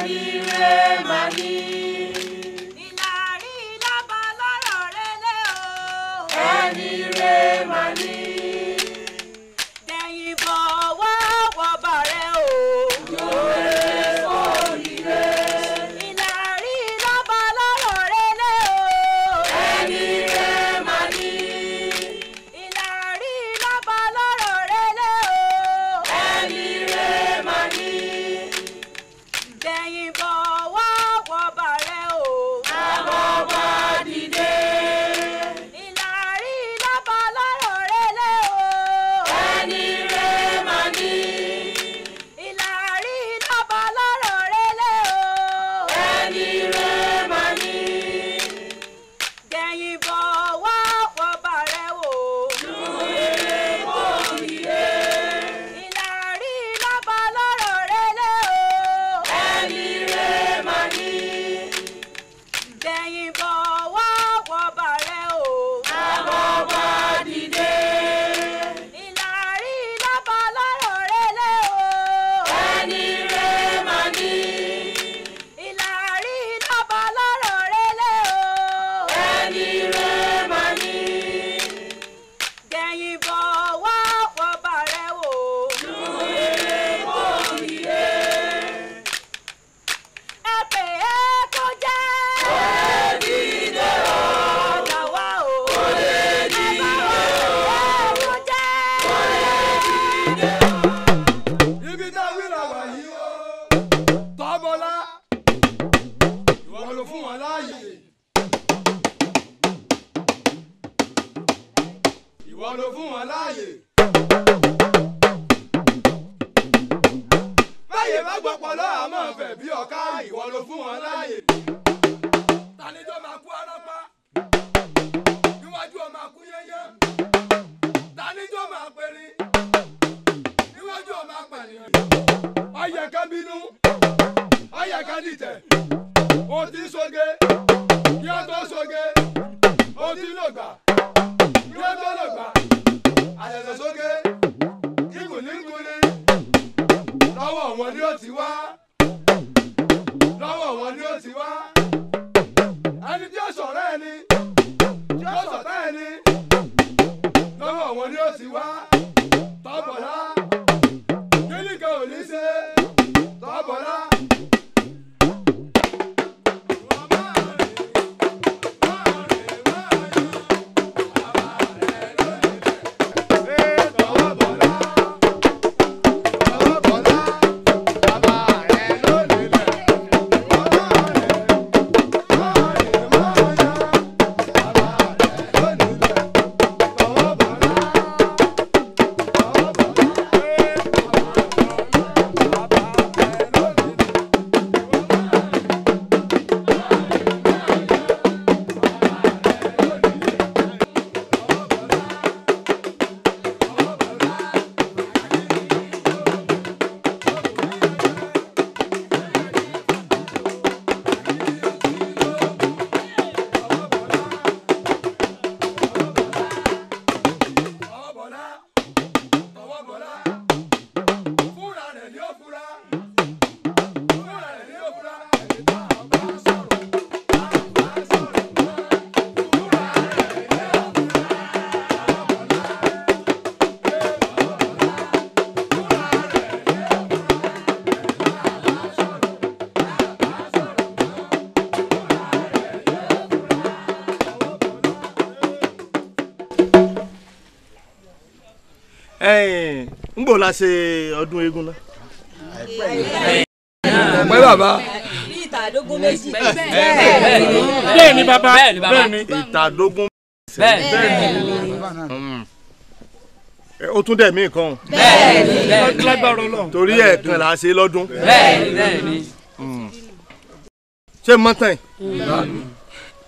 ẹni rẹ̀ máa ní. ìlàrí lábà lọ́rọ̀ rẹ̀ lé o. ẹni rẹ̀ máa ní. dẹ̀yìn bọ̀ wá wọ bàrẹ̀ o. yóò rẹ̀ oríire. ìlàrí lábà lọ́rọ̀ rẹ̀ lé o. ẹni rẹ̀ máa ní. ìlàrí lábà lọ́rọ̀ rẹ̀ lé o. ẹni rẹ̀ máa ní. dẹ̀yìn bọ̀ wá wọ bàrẹ̀ o. àbọ̀ bá dìde. ìlàrí lábà lọ́rọ̀ rẹ̀ lé o. ẹni rẹ̀ máa ní. ìlàrí lábà lọ́rọ̀ rẹ̀ lé o. ẹni rẹ̀ máa ní. dẹ̀yìn bọ̀ wá wọ bàrẹ̀ o. lóore oríire. ìlàrí lábà lọ́rọ̀ rẹ̀ lé o. ẹni rẹ̀ máa ní. dẹ̀yìn bọ̀ wá wọ bàrẹ̀ o. àbọ̀ bá dìde. ìlàrí lábà lọ́rọ̀ rẹ̀ lé o. ẹni rẹ̀ máa ní. ìlàrí lábà lọ́rọ̀ rẹ̀ lé o. ẹni rẹ̀ máa ní. dẹ̀yìn bọ̀ wá wọ bàrẹ̀ o. lóore oríire. ẹ pè é kó jẹ́. dìde o. ọ̀gá wa o. dìde ẹ bá wa pè é kó jẹ́. ibi tá a wí là wà yìí o tọ́bọ̀lá ìwọ ló fún wọn láàyè ìwọ ló fún wọn láàyè. báyìí bá gbọ́pọ̀ lọ́wọ́ àmọ́ fẹ̀ bí ọ̀ká ìwọ ló fún wọn láàyè. tanijọ́ máa kú arápá níwájú ọmọ akú yẹ́yẹ́ tanijọ́ máa pẹ́rín níwájú ọmọ apànìyàn. ọyẹ kan bínú ọyẹ kan dìtẹ̀ o ti soge kí o tó soge o ti lògbà kí o tó lògbà àyẹ̀sẹ̀ soge kíkùnìkùnì lọ́wọ́ wọn ni ó ti wá lọ́wọ́ wọn ni ó ti wá ẹni tí ó sọ̀rọ̀ ẹni tí ó sọ̀tá ẹni lọ́wọ́ wọn ni ó ti wá tọ́bọ̀lá kíníkà ò ní ṣe tọ́bọ̀lá. ń gbò la ṣe ọdún eégún náà. pẹ́ bàbá. bí ìtàdógún méjì. bẹ́ẹ̀ ni bàbá bẹ́ẹ̀ ni ìtàdógún ó tún dẹ̀ mí kan. bẹ́ẹ̀ ni lágbára Ọlọ́run. torí ẹ̀ẹ̀kan là á ṣe lọ́dún. bẹ́ẹ̀ ni. ṣé mọ́tàn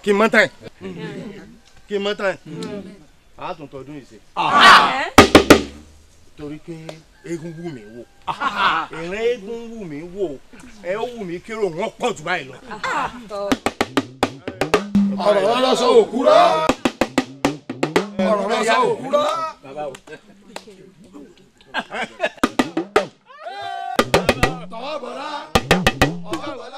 kí mọ́tàn kí mọ́tàn á tún tọdún yìí ṣe. torí pé eégún wù mí wò ìran eégún wù mí wò ẹ ó wù mí kérò wọn pọ̀ jù báyìí lọ. ọ̀rọ̀ wọn lọ sọ òkú rọ ọ̀rọ̀ wọn sọ òkú rọ. tọwọ́ bọ̀lá ọ̀gá bọ̀lá.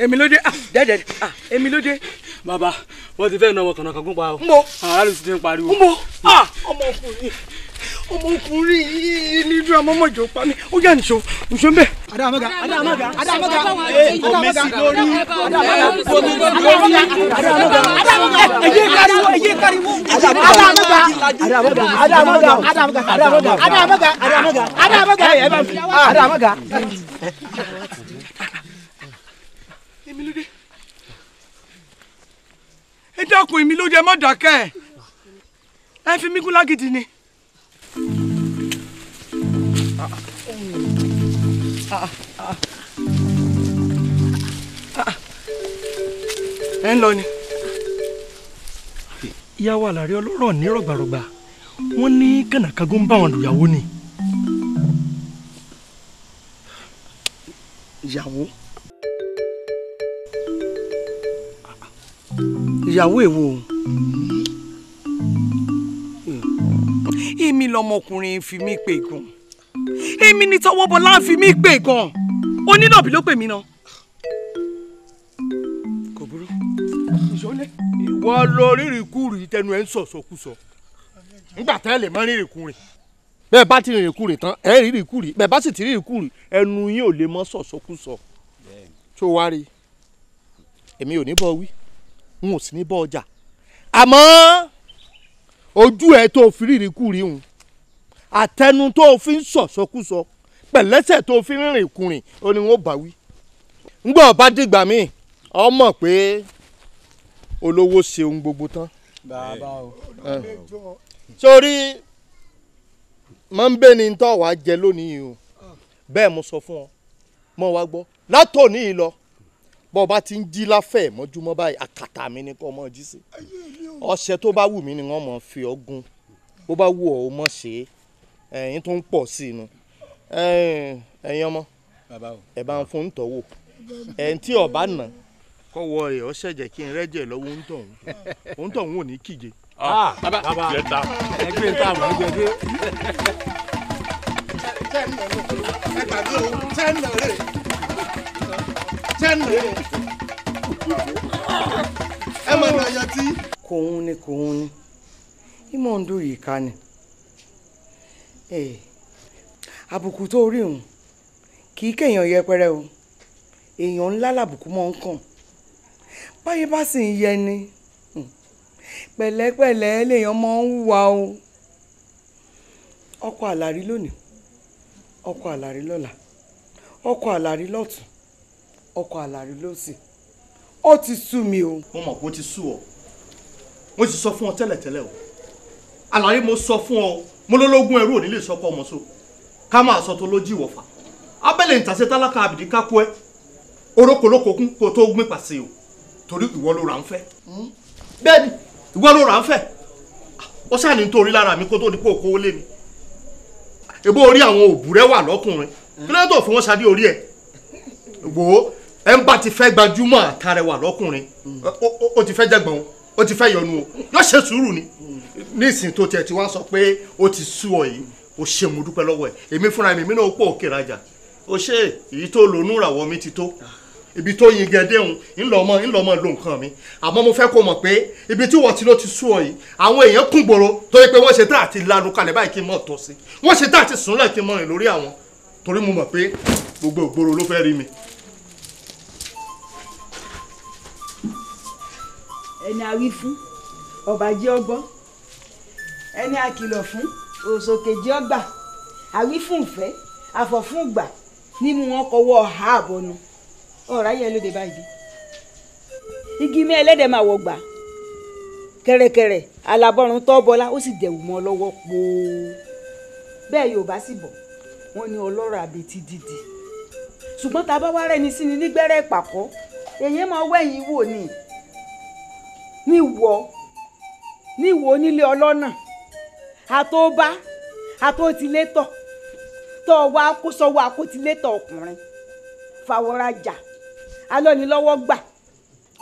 èmi ló dé dẹ́dẹ̀ èmi ló dé. bàbá wọ́n ti fẹ́ na ọmọ kànáà kan gún pa o. ń bọ̀ àárẹ̀ sì ti ń pariwo. ń bọ̀ ọmọkùnrin yìí ní ìdúrà mọ́mọ́jọ pa mí ó yà nìṣó nìṣó ń bẹ̀. Adamaga Messi lórí. Adamaga. Ẹ dákun èmi ló dé má dákẹ́ ẹ fi mí gún lágídí ni. ẹ ń lọ ni. ìyàwó àlàrí ọlọ́rọ̀ ní rọ̀gbàrọ̀gbà wọ́n ní kànáàkagún ń bá wọn lùyàwó ni. ìyàwó èwo èmi lọmọkùnrin fi mí pè gan èmi ní Tọwọ́bọlá fi mí pè gan onínàbí ló pè mí náà. kò burú ìṣọlẹ. ìwọ lọ rírìkúrì tẹnu ẹ ń sọ̀sọ̀kúsọ nígbà tẹ́ lè mọ rírìkúrì bẹ́ẹ̀ bá ti rírìkúrì tán ẹ rírìkúrì bẹ́ẹ̀ bá sì ti rírìkúrì ẹnu yín ò lè mọ sọ̀sọ̀kúsọ tó wá rí èmi ò ní bọ́ wí n ò sì ní bọ́ ọjà àmọ́ ojú ẹ tó fi rírìkúrì hùn àtẹnu tó fi ń sọ̀sọ̀kúsọ pẹ̀lẹ́sẹ̀ tó fi ń rìn kùnrin ó ní wọn bá wí ńgbọ́ bá dìgbà míì ọ mọ̀ pé olówó ṣeun gbogbo tán. bàbá o. sórí máa ń bẹ ní tó wàá jẹ lónìí o bẹ́ẹ̀ mo sọ fún ọ mọ wá gbọ́ látòní yìí lọ bọ́ ọ bá ti ń jí láfẹ̀ mọ́júmọ́ báyìí àkàtà mi ni kò mọ̀ jí sí ọṣẹ tó bá wù mí ni wọ́n mọ̀ fi ọgún bó bá wù ọ́ ó mọ̀ ṣe é ẹ̀yìn tó ń pọ̀ sí inú ẹ̀yin ọmọ ẹ̀ bá ń fún tọ́wọ́ ẹ̀yìn tí ọba nà kọ́wọ́ rẹ̀ ọ́ ṣẹ̀jẹ̀ kí n rẹ́jẹ̀ lọ́wọ́ ń tọ̀hún ò ní kíje. bàbá ẹgbẹ́ ń ta àwọn ẹgbẹ́ dé. ẹ mọ̀ náà yọ tí. kòun ni ìmọ̀ ń dùn yìí ká ni àbùkù tó rí òun kì í kéèyàn yẹpẹrẹ o èèyàn ńlá làbùkù mọ́ ń kàn báyìí bá sì ń yẹ ni pẹ̀lẹ́pẹ̀lẹ́ lèèyàn mọ́ ń hùwà o ọkọ àlàrí lónìí ọkọ àlàrí lọ́la ọkọ àlàrí lọ́tún ọkọ àlàrí lósì ó ti sú mi o. mo mọ̀ pé ó ti sú ọ mo ti sọ fún ọ tẹ́lẹ̀tẹ́lẹ̀ o àlàrí mo sọ fún ọ mo lólógún ẹrú òní lè sọkọ ọmọ so ká máa sọ tó lójú ìwọ̀fà abẹ́lẹ̀ ìtàsẹ́ tálákà àbìdí kápú ẹ orókòlókòkún kó tó gbé pàṣẹ o torí ìwọ ló rà ń fẹ́ bẹ́ẹ̀ni ìwọ ló rà ń fẹ́ ó ṣáà ní nítorí lára mi kó tó di pé òkú lé mi ebó orí àwọn òbúrẹ́ wà lọ́kùnrin kí ló tó fún wọn ṣadé orí ẹ̀ wò ó ẹ̀ ń bá ti fẹ́ gbajúmọ̀ àtàrẹwà lọ́kùnrin ó ti fẹ́ jẹ̀gbọ́n ó ti fẹ́ yọnu o yóò ṣe sùúrù ni nísìnyí tó tiẹ̀ ti wá sọ pé ó ti sú ọ yìí ó ṣe mo dúpẹ́ lọ́wọ́ ẹ̀ èmi fúnra mi náà pọ̀ òkè rajà ó ṣe èyí tó lónú ìràwọ̀ mi ti tó ibi tó yin gẹ̀dẹ́hùn ńlọmọ lo nǹkan mi àmọ́ mo fẹ́ kó mọ̀ pé ibi tí wọ́n ti ló ti sú ọ yìí àwọn èèyàn kún gbòòrò tó yẹ pé wọ́n ṣe tá àti lanu kalẹ̀ báyìí kí n mọ̀ tọ́ sí wọ́n ṣe tá àti sùnlẹ̀ kí n mọ̀ rìn lórí àwọn torí mo mọ̀ pé gbogbo ògbòrò ló fẹ́ rí mi. ẹni a wí fún ọba jẹ́ ọgbọ́n ẹni a kìlọ̀ fún òsòkè jẹ́ ọgbà àwí fún ìfẹ́ àfọ̀ fún ìgbà nímú wọn kọwọ́ ọ̀há àbọ̀nù ọ̀rá yẹn lóde báyìí igi mi ẹlẹ́dẹ̀ máa wọ gbà kẹ̀rẹ̀kẹ̀rẹ̀ alábọ́run tọ́ bọ́lá ó sì dẹ̀wù mọ́ lọ́wọ́ pòó bẹ́ẹ̀ Yorùbá sì bọ̀ wọ́n ní ọlọ́rọ̀ àbètí dídì ṣùgbọ́n tá a bá wá rẹ́ni sí ni nígbẹ́rẹ́ ìpàkọ́ èyí máa wẹ̀yìn wò ni níwọ̀ nílé ọlọ́nà àtọ́bá àtọ́tilétọ̀ tọ́ wa kó sọ́wọ́ àkótilétọ̀ ọkùnrin fàwọ́rajà alọ́nilọ́wọ́ gbà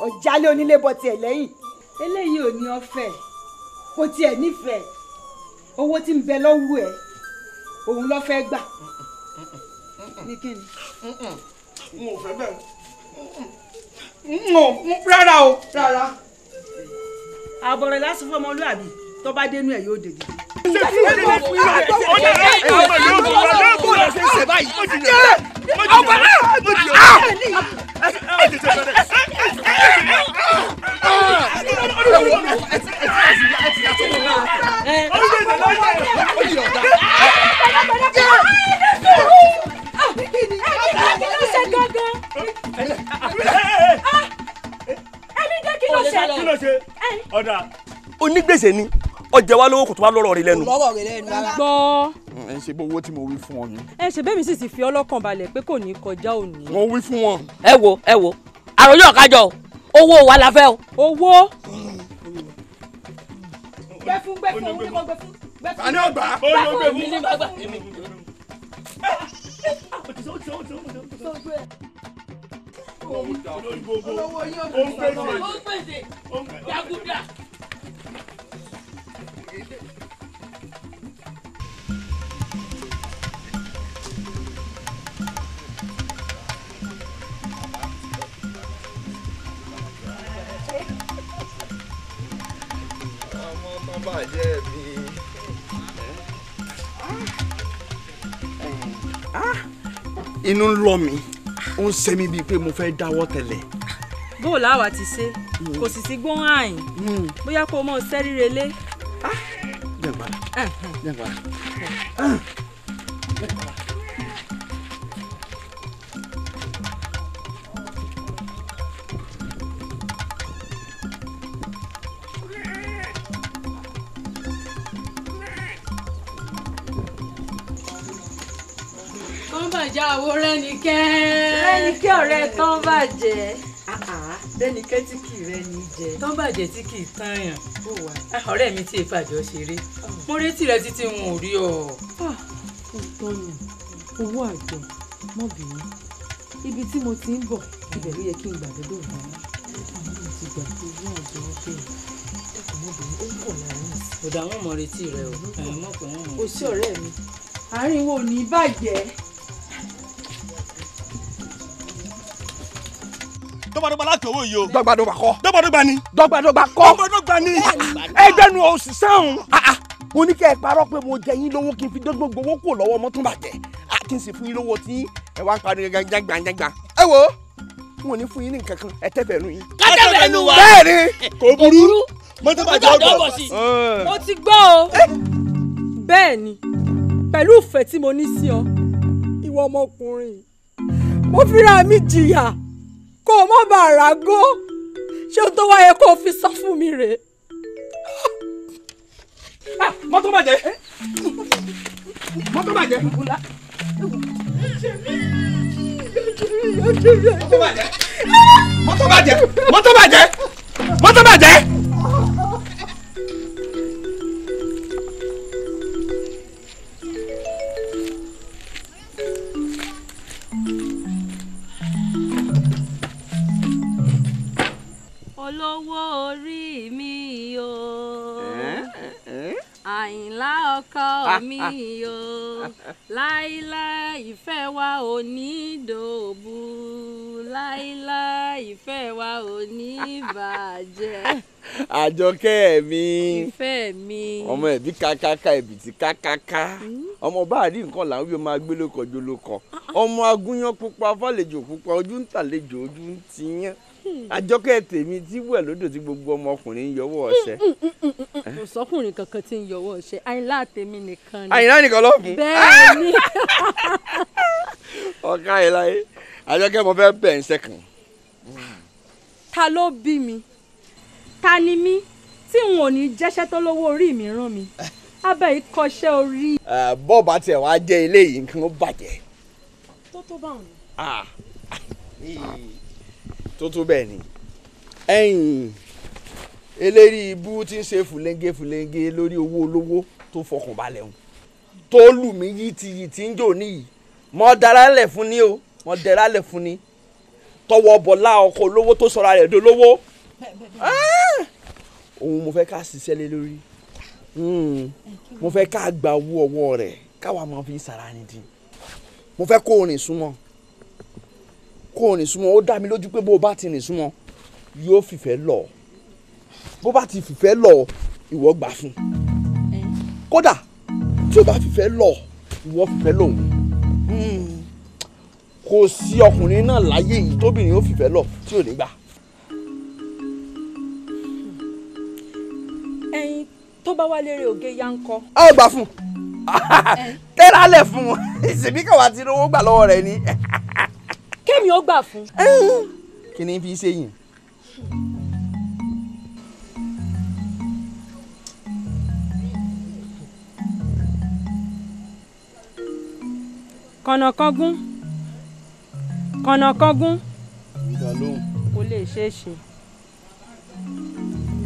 ọ̀jálẹ̀ onílé bọ́ tiẹ̀ lẹ́yìn eléyìí ò ní ọ̀fẹ́ kò tiẹ̀ nífẹ̀ẹ́ owó tí ń bẹ lọ́wọ́ ẹ̀ òun ló fẹ́ gbà ní kíni. n ò fẹ́ bẹ́ẹ̀ rárá o. rárá àbọ̀rẹ̀ lásán fọmọlúàbí tó bá dénú ẹ̀ yóò dèjì. onígbèsè ni ọjà wa lówó kò tó wá lọ́rọ̀ rẹ̀ lẹ́nu. lọ́rọ̀ rẹ̀ lẹ́nu rárá. gbọ́. ẹ ṣe bó owó tí mo wí fún ọ yín. ẹ ṣe bẹ́ẹ̀ mi sì ti fi ọlọ́kàn balẹ̀ pé kò ní kọjá òní. mo wí fún wọn. ẹ wo àròyé ọ̀kájọ owó wa la fẹ́ o. owó. gbẹ fún owó ní kò gbẹ fún. àní ọgbà. mi ní bàbá mi. Yaguda. bàjẹ́ mi. Inú ń lọ mi ó ń ṣe mí bíi pé mo fẹ́ dáwọ́ tẹ́lẹ̀. bó o láwa ti ṣe kò sì sí gbóhùn àyìn bóyá kó o mọ̀ sẹ́rí relé. jẹ́ngbàrà jẹ́ngbàrà. bàjẹ́ àwo rẹ́nikẹ́. rẹ́nikẹ́ ọ̀rẹ́ tán bàjẹ́. rẹ́nikẹ́ tí kì í rẹ́ni jẹ. tán bàjẹ́ tí kì í tán yàn. ọ̀rẹ́ mi tí èèfàjọ ṣeré mo retí rẹ títí wọn ò rí ọ. òótọ́ ni owó àjọ mọ́ bínú ibi tí mo ti ń bọ̀ ibẹ̀ ló yẹ kí n gbàdúrà ìdáná àwọn mo ti gbà pé owó àjọ bẹ́ẹ̀ ẹ̀kọ́ mọ́ bínú ó ń bọ̀ láàrin ìsìn. kò dá wọn mọ retí rẹ o mọ̀ pé wọn mọ. o sí ọ̀rẹ́ mi àárín wo ò ní bàjẹ́. dọ́gbadọ́gba láti owó yìí o. dọ́gbadọ́gba kọ́. dọ́gbadọ́gba ni. dọ́gbadọ́gba kọ́. dọ́gbadọ́gba ni. ẹgbẹ́nu òṣìṣẹ́ òun. mo ní kẹ́ ẹ parọ́ pé mo jẹ yín lówó kí n fi dọ́gbọ́n gbowó kò lọ́wọ́ ọmọ tó bàjẹ́ kí n sì fún yín lówó tí ẹ wá ń parí gbàngbàngbà. ẹ wo n ò ní fún yín ní nǹkan kan ẹ tẹ́fẹ̀ẹ́ nu yín. kátẹ́fẹ̀ẹ́ nu wa. bẹ́ẹ̀ni. kò burú mọ́tò bàjẹ́ ọgbọ̀n. mo ti gbọ́ o. bẹ́ẹ̀ ni pẹ̀lú ìfẹ́ tí mo ní sí ọ ìwọ ọmọkùnrin mo fira mi jìyà kó o mọ̀ bá àràgó ṣé o tó wáyé kó o fi sọ fún mi rè. mọ́tò bàjẹ́. mọ́tò bàjẹ́. mọ́tò bàjẹ́. mọ́tò bàjẹ́. mọ́tò bàjẹ́. olówó orí mi o àyìnlá ọkọ mi o láíláí ìfẹ́ wa ò ní dòbu láíláí ìfẹ́ wa ò ní bàjẹ́. àjọkẹ́ mi ìfẹ́ mi ọmọ ẹ̀bí kákáká ẹ̀bí tí kákáká ọmọ bá rí nǹkan làwọn yóò máa gbé lóko jolókọ ọmọ agúnyán pupa fàlejò pupa ojú ń tàlejò ojú ń tiyán àjọkẹ́ tèmi tí wẹ̀ lódò tí gbogbo ọmọkùnrin ń yọwọ́ ọṣẹ. kò sọkùnrin kankan tí ń yọwọ́ ọṣẹ àyìnlá tèmi nìkan ni. àyìnlá nìkan ló fún. bẹ́ẹ̀ ni. ọ̀ka ẹ̀ láyé àjọkẹ́ mo fẹ́ bẹ̀ ń sẹ́kàn. ta ló bí mi ta ni mí tí n ò ní jẹ́ṣẹ́ tó lówó orí mi rán mi abẹ́ ìkọ́ṣẹ́ orí. bọ́ọ̀bù àti ẹ̀wọ̀n á jẹ́ eléyìí nǹkan ó bàjẹ́. tó bá wọn. tó bẹ́ẹ̀ ni ẹ̀yìn eléri ibú tí ń ṣe fùlẹ́ńgé lórí owó olówó tó fọkàn balẹ̀ hùn tó lù mí yìí tí ń jò níyì mọ́ darálẹ̀ fún ni o mọ́ darálẹ̀ fún ni tọwọ́ bọ̀lá ọkọ̀ olówó tó sọra rẹ̀ dolówó òun mo fẹ́ ká ṣiṣẹ́ lé lórí mo fẹ́ ká gba owó ọwọ́ rẹ̀ káwa máa fi sàrà ni dín mo fẹ́ kó orin súnmọ́ kó o rìn súnmọ́ ó dá mi lójú pé bó o bá ti rìn súnmọ́ yóò fìfẹ́ lọ bó bá ti fìfẹ́ lọ ìwọ gbà fún kódà tí o bá fìfẹ́ lọ ìwọ fìfẹ́ lòun kò sí ọkùnrin náà láyé yìí tóbìnrin ó fìfẹ́ lọ tí ò ní gbà. ẹyin tó bá wá lérè ògé yá ń kọ́. a gbà fún tẹ́lálẹ̀ fún wọn ìsìnkú kan wá ti rówó gbà lọ́wọ́ rẹ̀ ni. kémi ó gbà fún. kí ni fi ṣe yìn. kànàkangún kànàkangún ìdálóhùn kò lè ṣeé ṣe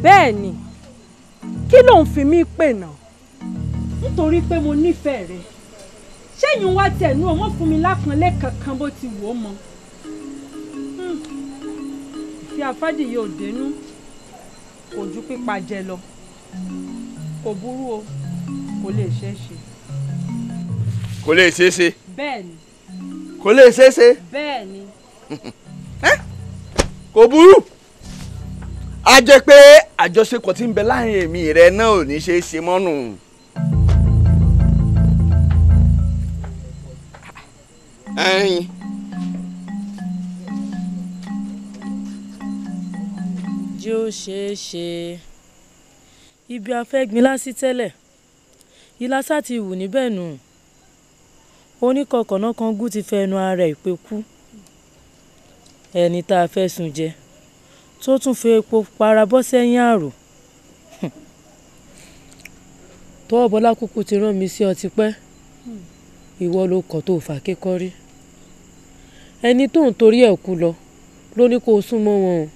bẹ́ẹ̀ ni kí ló ń fi mí pè náà nítorí pé mo nífẹ̀ẹ́ rẹ ṣéyìn wá tẹ̀nú ọmọ fún mi lápọnlé kankan bó ti wò ó mọ ìfẹ́ àfádìyẹ ò dénú kò ju pípa jẹ lọ kò burú o kò lè ṣeé ṣe. kò lè ṣeé ṣe. bẹ́ẹ̀ ni. kò lè ṣeé ṣe. bẹ́ẹ̀ ni. kò burú a jẹ́ pé àjọṣepọ̀ tí ń bẹ láàrin èmi rẹ náà ò ní ṣeé ṣe mọ́nù. ẹyin. jí ó ṣeé ṣe ibi afẹ́gbin lásì tẹ́lẹ̀ ìlàsà ti wù níbẹ̀ nù oníkọ̀kọ̀nà kan gún ti fẹnu ara ẹ̀ pé kú ẹni tá a fẹ́ sùn jẹ tó tún fi epo para bọ́ sẹ́yìn àrò tọ́wọ́ bọ́lá kúkú ti rán mi sí ọ tipẹ́ ìwọ ló kọ̀ tó fà kékọ́rí ẹni tó ń torí ẹ̀ kú lọ ló ní kó o súnmọ́ wọn o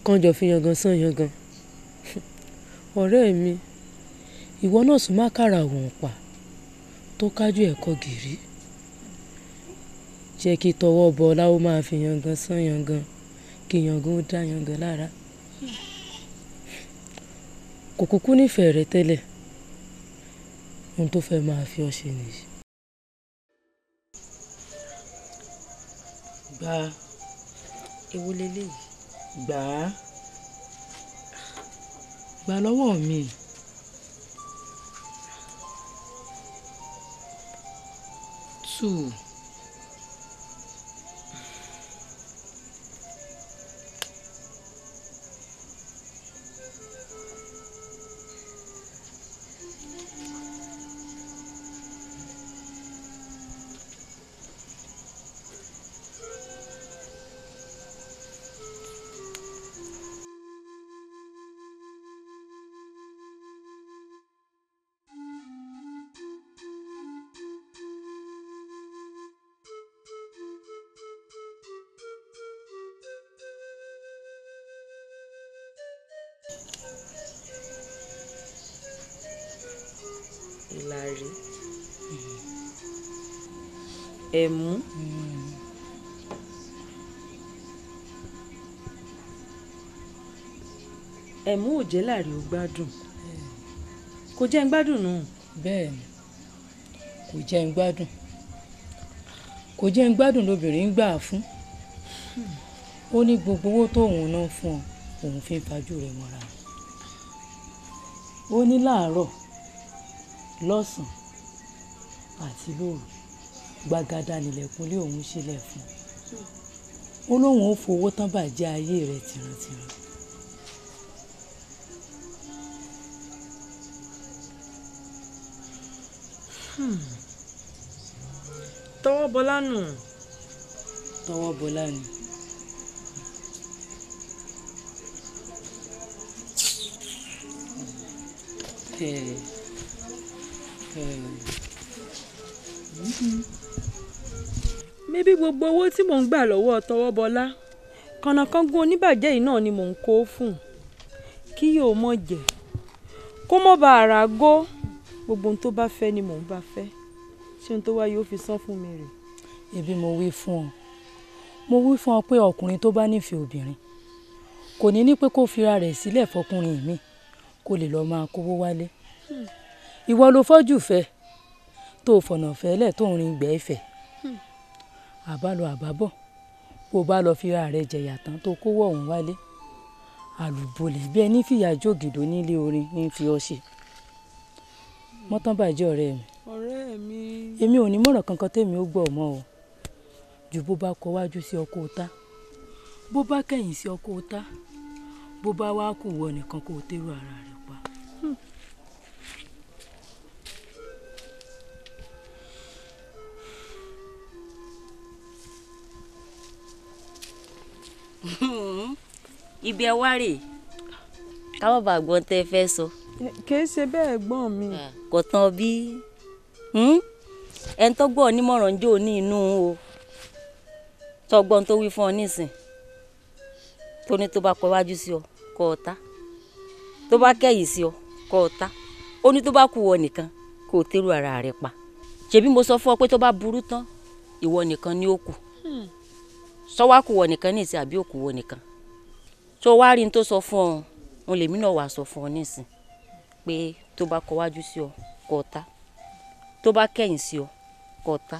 kànjọ fi yangan sàn yangan ọ̀rẹ́ mi ìwọ náà sún mákàrà òun pa tó kájú ẹ̀kọ́ gìrì jẹ́ kí tọwọ́ bọ́lá ó máa fi yangan sàn yangan kí yangan ó dá yangan lára kò kúkú nífẹ̀ẹ́ rẹ tẹ́lẹ̀ ohun tó fẹ́ máa fi ọ ṣe nìyí. gbà ewu leléyìí gbà á gbà lọ́wọ́ mi. Two. Ìlàrí ẹ̀mú ẹ̀mú ò jẹ́ láàrí ó gbádùn kò jẹ́ ń gbádùn nù. bẹ́ẹ̀ ni kò jẹ́ ń gbádùn kò jẹ́ ń gbádùn lobìnrin ń gbà fún ó ní gbogbo owó tóun ná fún ọ òun fi ń fajú rẹ̀ mọ́ra ó ní láàárọ̀ lọ́sàn-án àti lóru gbàgádà nílẹ̀kùnlé òun sílẹ̀ fún ó lóun ó fowó tán bàjẹ́ ayé rẹ̀ tìrantìran. tọwọ́ bọlá nù. tọwọ́ bọlá ni. mébí gbogbo owó tí mò ń gbà lọ́wọ́ tọwọ́ bọlá kànàkangún oníbàjẹ́ yìí náà ni mò ń kó fún kí yóò mọ̀ jẹ́ kó mọ̀ bá ara gó gbogbo ohun tó bá fẹ́ ni mò ń bá fẹ́ ṣé ohun tó wá yóò fi san fún mi rè. ebi mo wí fún ọ pé ọkùnrin tó bá nífẹ̀ẹ́ obìnrin kò ní pé kó fira rẹ̀ sílẹ̀ fọkùnrin mi kó lè lọ́ọ́ máa kówó wálé ìwọ ló fọ́jú fẹ́ tó fọ̀nà fẹ́lẹ̀ tó ń rin gbẹ́ fẹ́ àbálọ àbábọ̀ bó bá lọ fi ara rẹ̀ jẹ̀yà tán tó kówó ọ̀hún wálé àlùbọ́lẹ̀ bí ẹni fìyà jògìdò nílé orin ní fi ọ ṣe mọ́tán bàjẹ́ ọ̀rẹ́ mi. ọ̀rẹ́ mi. èmi ò ní mọ̀ràn kankan tèmi ó gbọ́ ọmọ o ju bó bá kọ wájú sí ọkọ ọ̀tá bó bá kẹ̀yìn sí ọkọ ọ̀tá bó bá wá kù wọ nìkan kó o tẹ́rù ara rẹ̀ pa. ibi ẹ wá rèé káwọn bá gbọ́n tẹ́ fẹ́ sọ. kìí ṣe bẹ́ẹ̀ gbọ́n mi. kò tán bí ẹni tó gbọ́ onímọ̀ràn jò ní inú o tó gbọ́n tó wí fún ọ nísìn tó ní tó bá kọ wájú sí ọ kọ ọ ta tó bá kẹ̀yìn sí ọ kọ ọ ta ó ní tó bá kù wọ nìkan kó o tẹ́rù ara rẹ pa ṣebí mo sọ fún ọ pé tó bá burú tán ìwọ nìkan ni ó kù sọ wá kù wọ nìkan ní ìsìn àbí òkú wọ nìkan tó wá rí n tó sọ fún ọ òun lèmi náà wàá sọ fún ọ nísìn pé tó bá kọ wájú sí ọ kọ ọ ta tó bá kẹ̀yìn sí ọ kọ ọ ta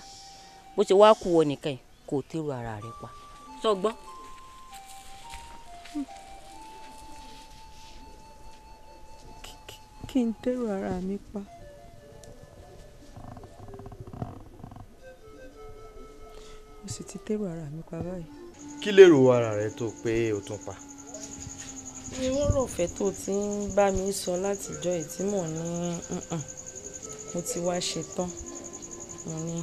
bó ṣe wá kù wọ nìkan yìí kó o tẹ́rù ara rẹ pa sọ gbọ́. kí n tẹ́rù ara mi pa. mo sì ti tẹ́rù ara mi pa báyìí. kí lèrò ara rẹ tó pé o tún pa. ni wọ́n rọ̀fẹ́ tó ti ń bá mi sọ látijọ́ ẹ̀ tí mò ń ní mo ti wá ṣe tán mo ní.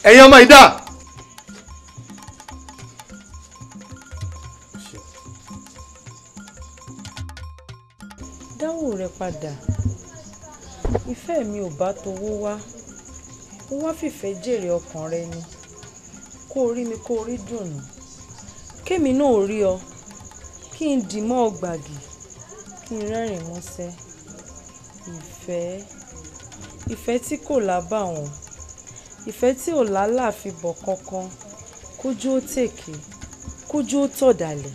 ẹ̀yin ọmọ ìdá. dáwọ́ rẹ padà ìfẹ́ mi ò bá towó wá mo wá fìfẹ́ jèrè ọkàn rẹ ni kó o rí mi kó o rí dùnú kémi náà ò rí ọ kí n dì mọ́ ọgbàgì kí n rẹ́rìn músẹ́ ìfẹ́ tí kò lábàwọ́n ìfẹ́ tí ò lálàáfíbọ̀ kankan kójú ó tèké kójú ó tọ̀dàlẹ̀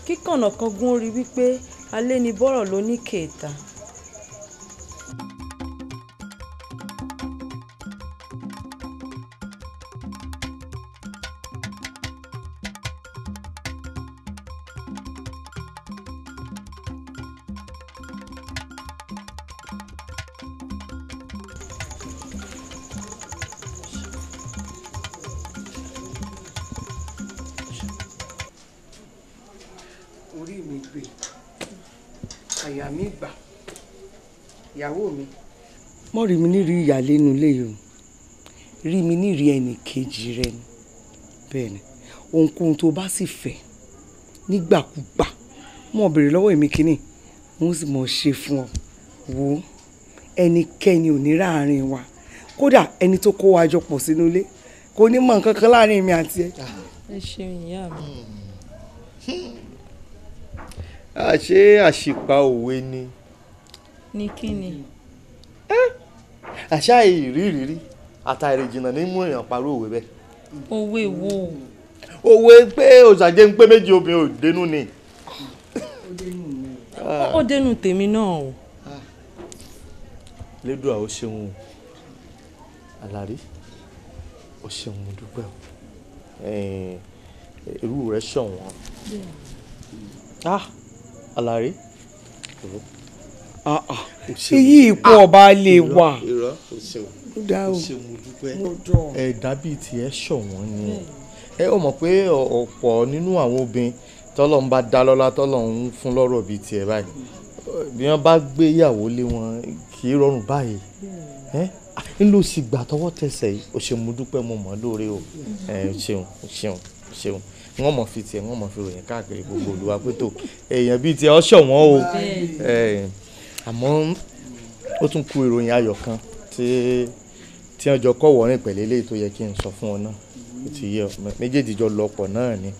kíkànnà kan gún rí wípé alẹ́ ni bọ́rọ̀ ló ní kèéta. orí mi gbé àyà mi gbà ìyàwó mi. mọ́ rí mi nírìí ìyàlẹ́nu ilé yìí o rí mi nírìí ẹnì kejì rẹ ni bẹ́ẹ̀ ni ohunkóhun tó bá sì fẹ́ nígbàkúgbà mọ̀ béèrè lọ́wọ́ èmi kínní mo sì mọ̀ ṣe fún ọ wo ẹnikẹ́ni ò ní ráàrin wa kódà ẹni tó kó wa jọ pọ̀ sínú ilé kò ní mọ̀ nǹkan kan láàrin mi àti ẹ. ẹ ṣeun ìyá mi. àṣé àṣìpa òwe ni. ní kíni. àṣà ìrírí àtàrí jìnnà ní mú èèyàn parọ́ òwe bẹ́ẹ̀. òwe wo. òwe pé òṣàjẹ́ ń pé méjì obìnrin ò dénú ni. ó dénú tèmi náà o. lédùá ó ṣeun o Àlàrí ó ṣeun mo dúpẹ́ o irú rẹ̀ ṣọ̀wọ́n. Àlàrí. èyí ipò ọba lè wà. ẹ̀dá bíi tiẹ̀ ṣọ̀wọ́n ni ẹ ó mọ̀ pé ọ̀pọ̀ nínú àwọn obìnrin tọ́lọ́run bá dá lọ́lá tọ́lọ́run fún lọ́rọ̀ bíi tiẹ̀ báyìí bí wọ́n bá gbé ìyàwó lé wọn kì í rọrùn báyìí ń lọ sí gbà tọwọ́ tẹsẹ̀ yìí ó ṣe mo dúpẹ́ mo mọ̀ lóore o ṣeun wọ́n mọ̀ fi tiẹ̀ wọ́n mọ̀ fi ròyìn káàkiri gbogbo olùwà pé tó èèyàn bíi tiẹ̀ ọ́ ṣọ̀wọ́n o àmọ́ ó tún kù ìròyìn ayọ̀ kan tí wọ́n jọ kọ́ wọ́rin pẹ̀lú eléyìí tó yẹ kí n sọ fún ọ náà ó ti yẹ ọ méjèèjì jọ lọ́pọ̀ náà ni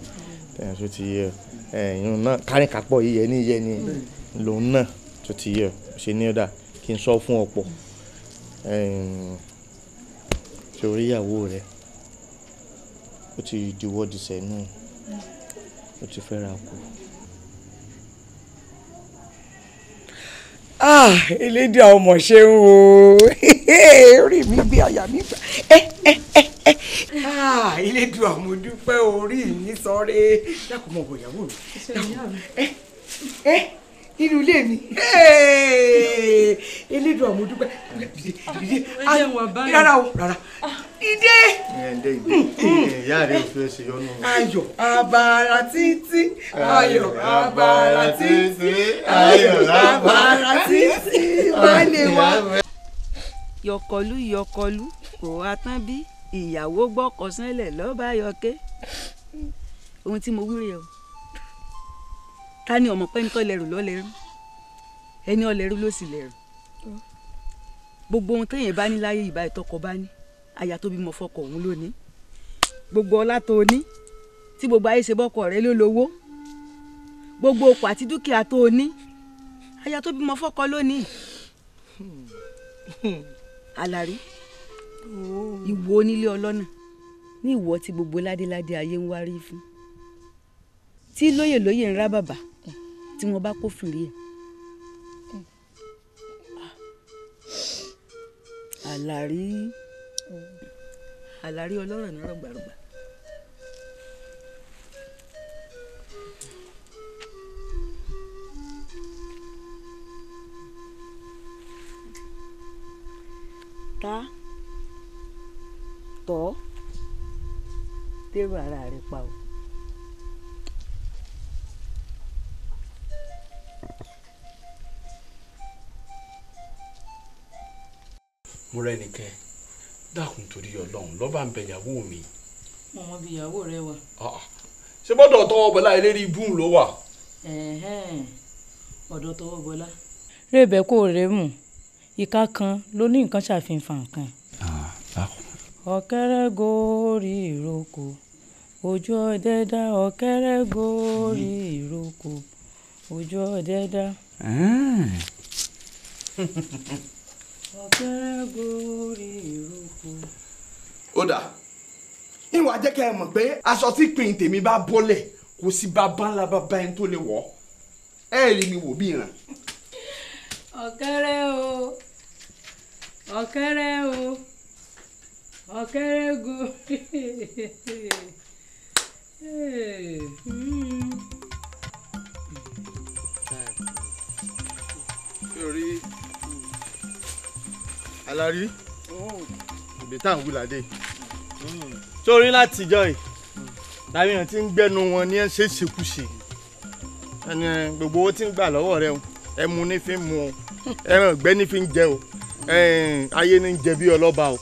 tó ti yẹ ọ ìrùn náà kárìn kápọ̀ yíyẹ ní yẹ ni lòun náà tó ti yẹ ọ ṣe ní ọ̀dà kí n sọ fún ọ̀pọ̀ sórí ìyàwó rẹ ó ti diwọ́ di sẹ́nu ó ti fẹ́ ra kú. elédè àwọn ọmọ ṣe ń wo orí mi gbé àyà mi gbà elédè àwọn dúpẹ́ orí mi sọ́rẹ́ dákun mọ̀ bọ̀ ìyàwó mi nínú ilé mi elédè àwọn dúpẹ́ rárá o rárá ìdè. ìyá rẹ ò fẹ́ ṣe yọnu. ayọ̀ abara títí ayọ̀ abara títí ayọ̀ abara títí wálé wá. yọkọlú yọkọlú kò wá tán bí ìyàwó gbọ́kọ̀ sánlẹ̀ lọ́ba yọké ohun tí mo wí rèé o ta ni ọmọ pẹ́ni tó lẹ́rù lọ́lẹ́rù ẹni ọlẹ́rù ló sì lẹ́rù gbogbo ohun téèyàn bá ní láyé ìbá ìtọ́kọ bá ní aya tó bímọ fọ́kọ òun lónìí gbogbo ọlá tó ní tí gbogbo ayé ṣe bọ́kọ rẹ ló lówó gbogbo òkú àti dúkìá tó ní aya tó bímọ fọ́kọ lónìí Àlàrí ìwọ onílé ọlọ́nà ní ìwọ tí gbogbo ládéládé ayé ń wárí fún tí lóyè lóyè ń rá bàbà tí wọ́n bá kófìrí ẹ̀ Àlàrí ọlọ́rọ̀ ní rọ̀gbàrọ̀gbà. ta tọ́ dèrò ara rẹ̀ pa o. mo rẹ́nìkẹ́ dákun torí ọlọ́run lọ́ba ń bẹ ìyàwó mi. mo mọ bí ìyàwó rẹ wà. ṣé bọ́dọ̀ tọwọ́ bọ́lá eléré ibú ló wà. ọ̀dọ̀ tọwọ́ bọ́lá. rèébẹ̀ kò rèé mù ìka kan ló ní nǹkan ṣàfihàn nǹkan. ọ̀kẹ́rẹ́ gorí ìrókò ojú ọdẹ dá ọ̀kẹ́rẹ́ gorí ìrókò ojú ọdẹ dá. ọ̀kẹ́rẹ́ gorí ìrókò. ó dà ìwà jẹ́ kẹ́ ẹ mọ̀ pé aṣọ tí pin tèmi bá bọ́lẹ̀ kò sí bàbá ńlá bàbá ẹni tó lè wọ̀ ẹ́ rí mi wò bí ìran. ọ̀kẹ́rẹ́ o ọ̀kẹ́rẹ́ o ọ̀kẹ́rẹ́ gorí. orí Àlàrí òde tá à ń wí ládé sórí látijọ́ yìí láwọn tí ń gbẹ́nu wọn ní ẹ̀ ṣe ṣekúṣe ẹni gbogbo owó tí ń gbà lọ́wọ́ rẹ ẹmu ní fi ń mu o ẹran ọ̀gbẹ́ ní fi ń jẹ o ayé ní ń jẹ bí ọlọ́ba o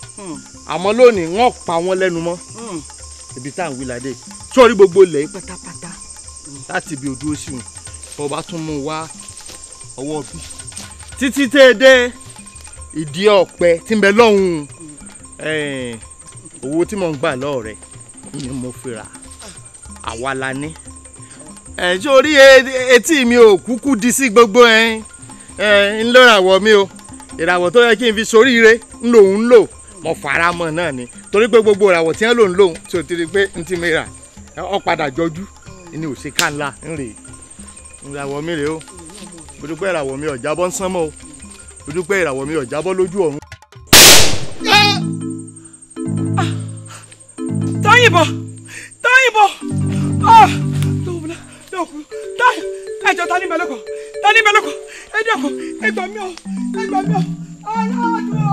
àmọ́ lónìí wọ́n pa wọ́n lẹ́nu mọ́ ibi tá à ń wí ládé sórí gbogbo ilẹ̀ pátápátá láti ibi òdúró sí wọn bọ́ bá tún mú wá ọwọ́ bí títí tẹ́ dé ìdí ọ̀pẹ tí ń bẹ lọ́hùn owó tí mò ń gbà lọ́ọ̀ rẹ̀ ni mo fi rà àwa la ní. sórí etí mi ò kúkú di sí gbogbo ń lọ ìràwọ̀ mi o ìràwọ̀ tó yẹ kí n fi soríire ń lò ń lò mo fara mọ́ náà ni torí pé gbogbo ìràwọ̀ tí wọ́n lò ń lò tí o ti rí pé n ti mi rà ọ padà jọjú ni ò ṣe ká ńlá ń rè ìràwọ̀ mi rè o mo dúpẹ́ ìràwọ̀ mi ò jábọ́ ń sánmọ́ o mo dúpẹ́ ìràwọ̀ mi ò jábọ́ lójú ọ̀run. Táyìnbó Táyìnbó ẹjọ ta ní mẹlẹkọ ẹ dẹ́kun ẹ gbà mí o aláàdúrà.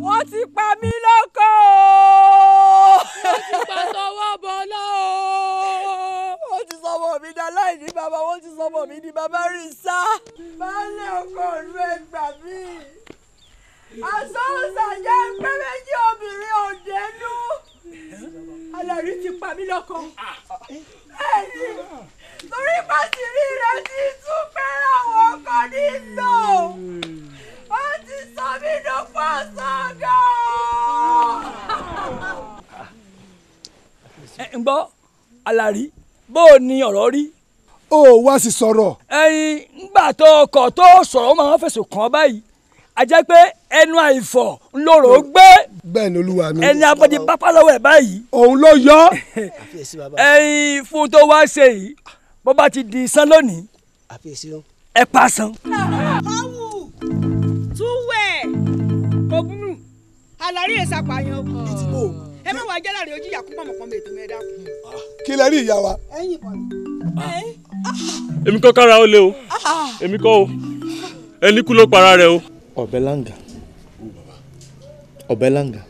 wọ́n ti pa mí lọ́kọ wọ́n ti pa tọwọ́ bọ́lá wọ́n ti sọmọ mi dá láì ní bàbá wọ́n ti sọmọ mi ní bàbá rí sá. baálé ọkọ ìlú ẹgbà mí àsọ̀ọ̀sàjẹ́ pé méjì obìnrin òdenu Àlàrí ti pa mí lọ́kọ ẹ̀yìn torí pàṣírí rẹ̀ ti tún fẹ́ràn àwọn ọkọ nílò ó ti sọ mí dọ́pọ̀ sọ́gà. ń gbọ́ Àlàrí bó o ní ọ̀rọ̀ rí. ó wá sí sọ̀rọ̀. ẹyin ńgbà tó ọkọ̀ tó sọ̀rọ̀ máa ń fẹ̀sùn kàn báyìí a jẹ́ pé ẹnu àìfọ̀ ńlọrọ̀ gbé. bẹ́ẹ̀ ni olúwa mi. ẹni abọ́dé pápá lọ́wọ́ ẹ̀ báyìí. òun ló yọ. ẹyin fún tó wá ṣe yìí bó bá ti di sán lónìí ẹ pa san. ọ̀wù túwẹ̀ ògúnù àlàrí ìsapàyàn ẹ má wàá jẹ́láre ojú ìyá kú pọ̀mọ̀pọ̀mọ̀ ètò mẹ́ẹ̀dá. kí lẹ rí ìyá wa. ẹ̀yin kọ́ èmi kọ́ kára ó lé o èmi kọ́ o ẹni kú ló para rẹ̀ o. Ọ̀bẹ́làngà Ọ̀bẹ́làngà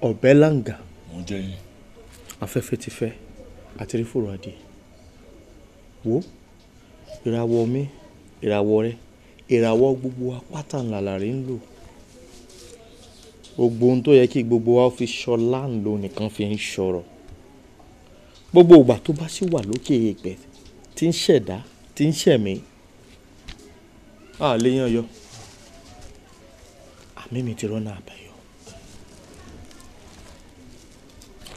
Ọ̀bẹ́làngà afẹ́fẹ́ ti fẹ́ àti rí fòrò adìẹ wo ìràwọ̀ mi ìràwọ̀ rẹ ìràwọ̀ gbogbo apáta ńlá làrí ń lò gbogbo ohun tó yẹ kí gbogbo wa fi ṣọlá ń lò nìkan fi ń ṣọ̀rọ̀ gbogbo ìgbà tó bá sì wà lókè èèpẹ̀ tí ń ṣẹ̀dá tí ń ṣẹ̀mí lè yan yọ àmì mi ti rọ́nà àbáyọ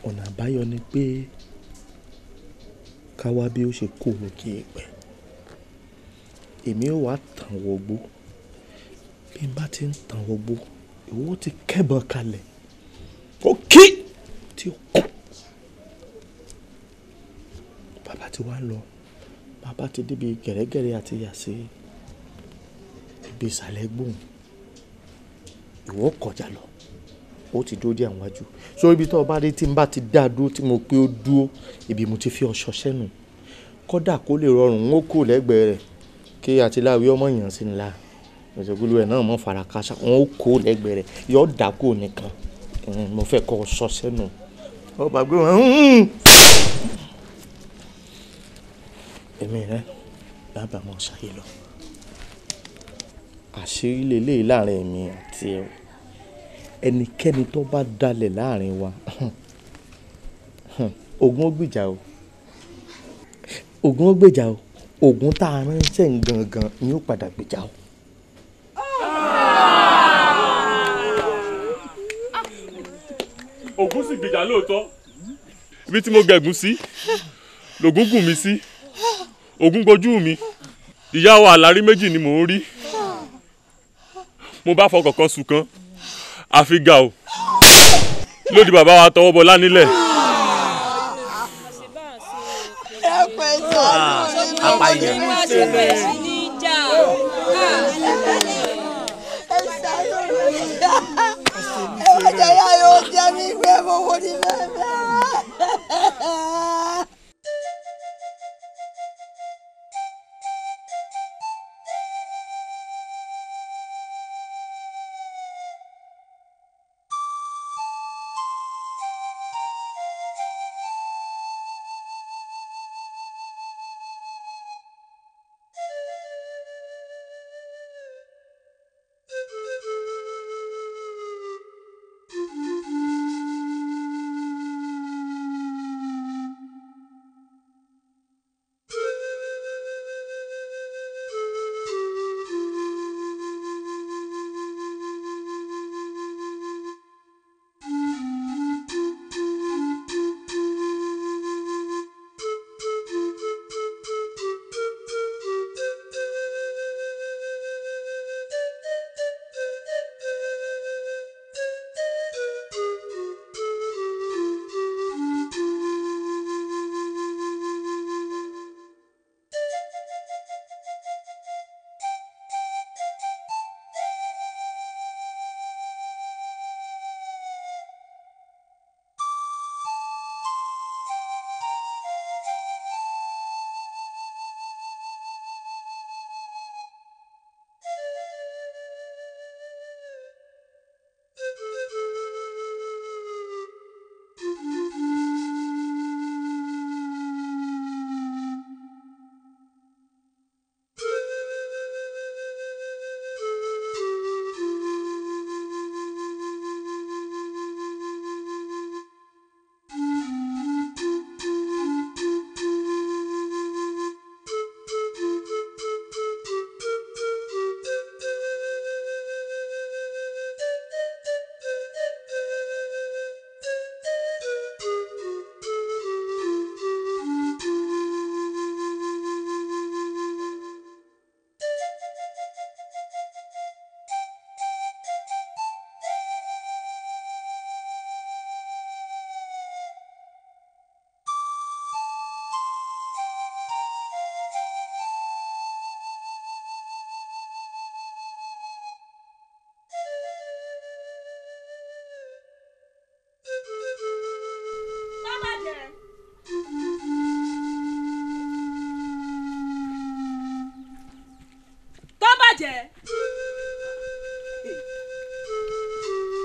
ọ̀nà àbáyọ ni pé ká wá bí ó ṣe kó lókè èèpẹ̀ èmi ò wá tàn wọgbó bí n bá ti ń tàn wọgbó ìwọ ti kẹ́bọn kalẹ̀ ó kí tí ó kọ́ bàbá ti wá lọ bàbá ti débi gẹ̀rẹ́gẹ̀rẹ́ àti yàsí ibi ìsàlẹ̀ gbóhùn ìwọ kọjá lọ ó ti dúró dé àwọn wájú so ibi tó o bá dé tí n bá ti dá dúró tí mo pé ó dúró ibi mo ti fi ọṣọ sẹ́nu kódà kó lè rọrùn ó kò lẹ́gbẹ̀ẹ́ rẹ̀ kí àtìláwí ọmọ yàn sí ńlá ìṣègùlù ẹ̀ náà mọ̀ fara káṣá wọn ó kó lẹ́gbẹ̀ẹ́ rẹ̀ yọ dàkó nìkan mo fẹ́ kọ́ ọ sọ sẹ́nu ọ bá gbé wọn èmi rẹ lábàámọ̀ ṣayé lọ àṣírí lélẹ́yìí láàrin èmi àti ẹ ẹnikẹ́ni tó bá dalẹ̀ láàrin wa ogun ó gbìjà o ogun ó gbìjà o ogun tá a ránṣẹ́ gangan ni ó padà gbìjà o. Ògún sì gbìjà lóòótọ́ ibi tí mo gẹ̀gùn sí lògún gùn mí sí Ògún gbojú mi ìyá wa àlárí méjì ni mò ń rí mo bá fọkàn kan sùn kan àfi ga o lódì bàbá wa tọwọ́ bọ lánilẹ̀. apàyàn ẹ̀jẹ̀ yá yóò jẹ́ mi ìwé owó ní bẹ́ẹ̀.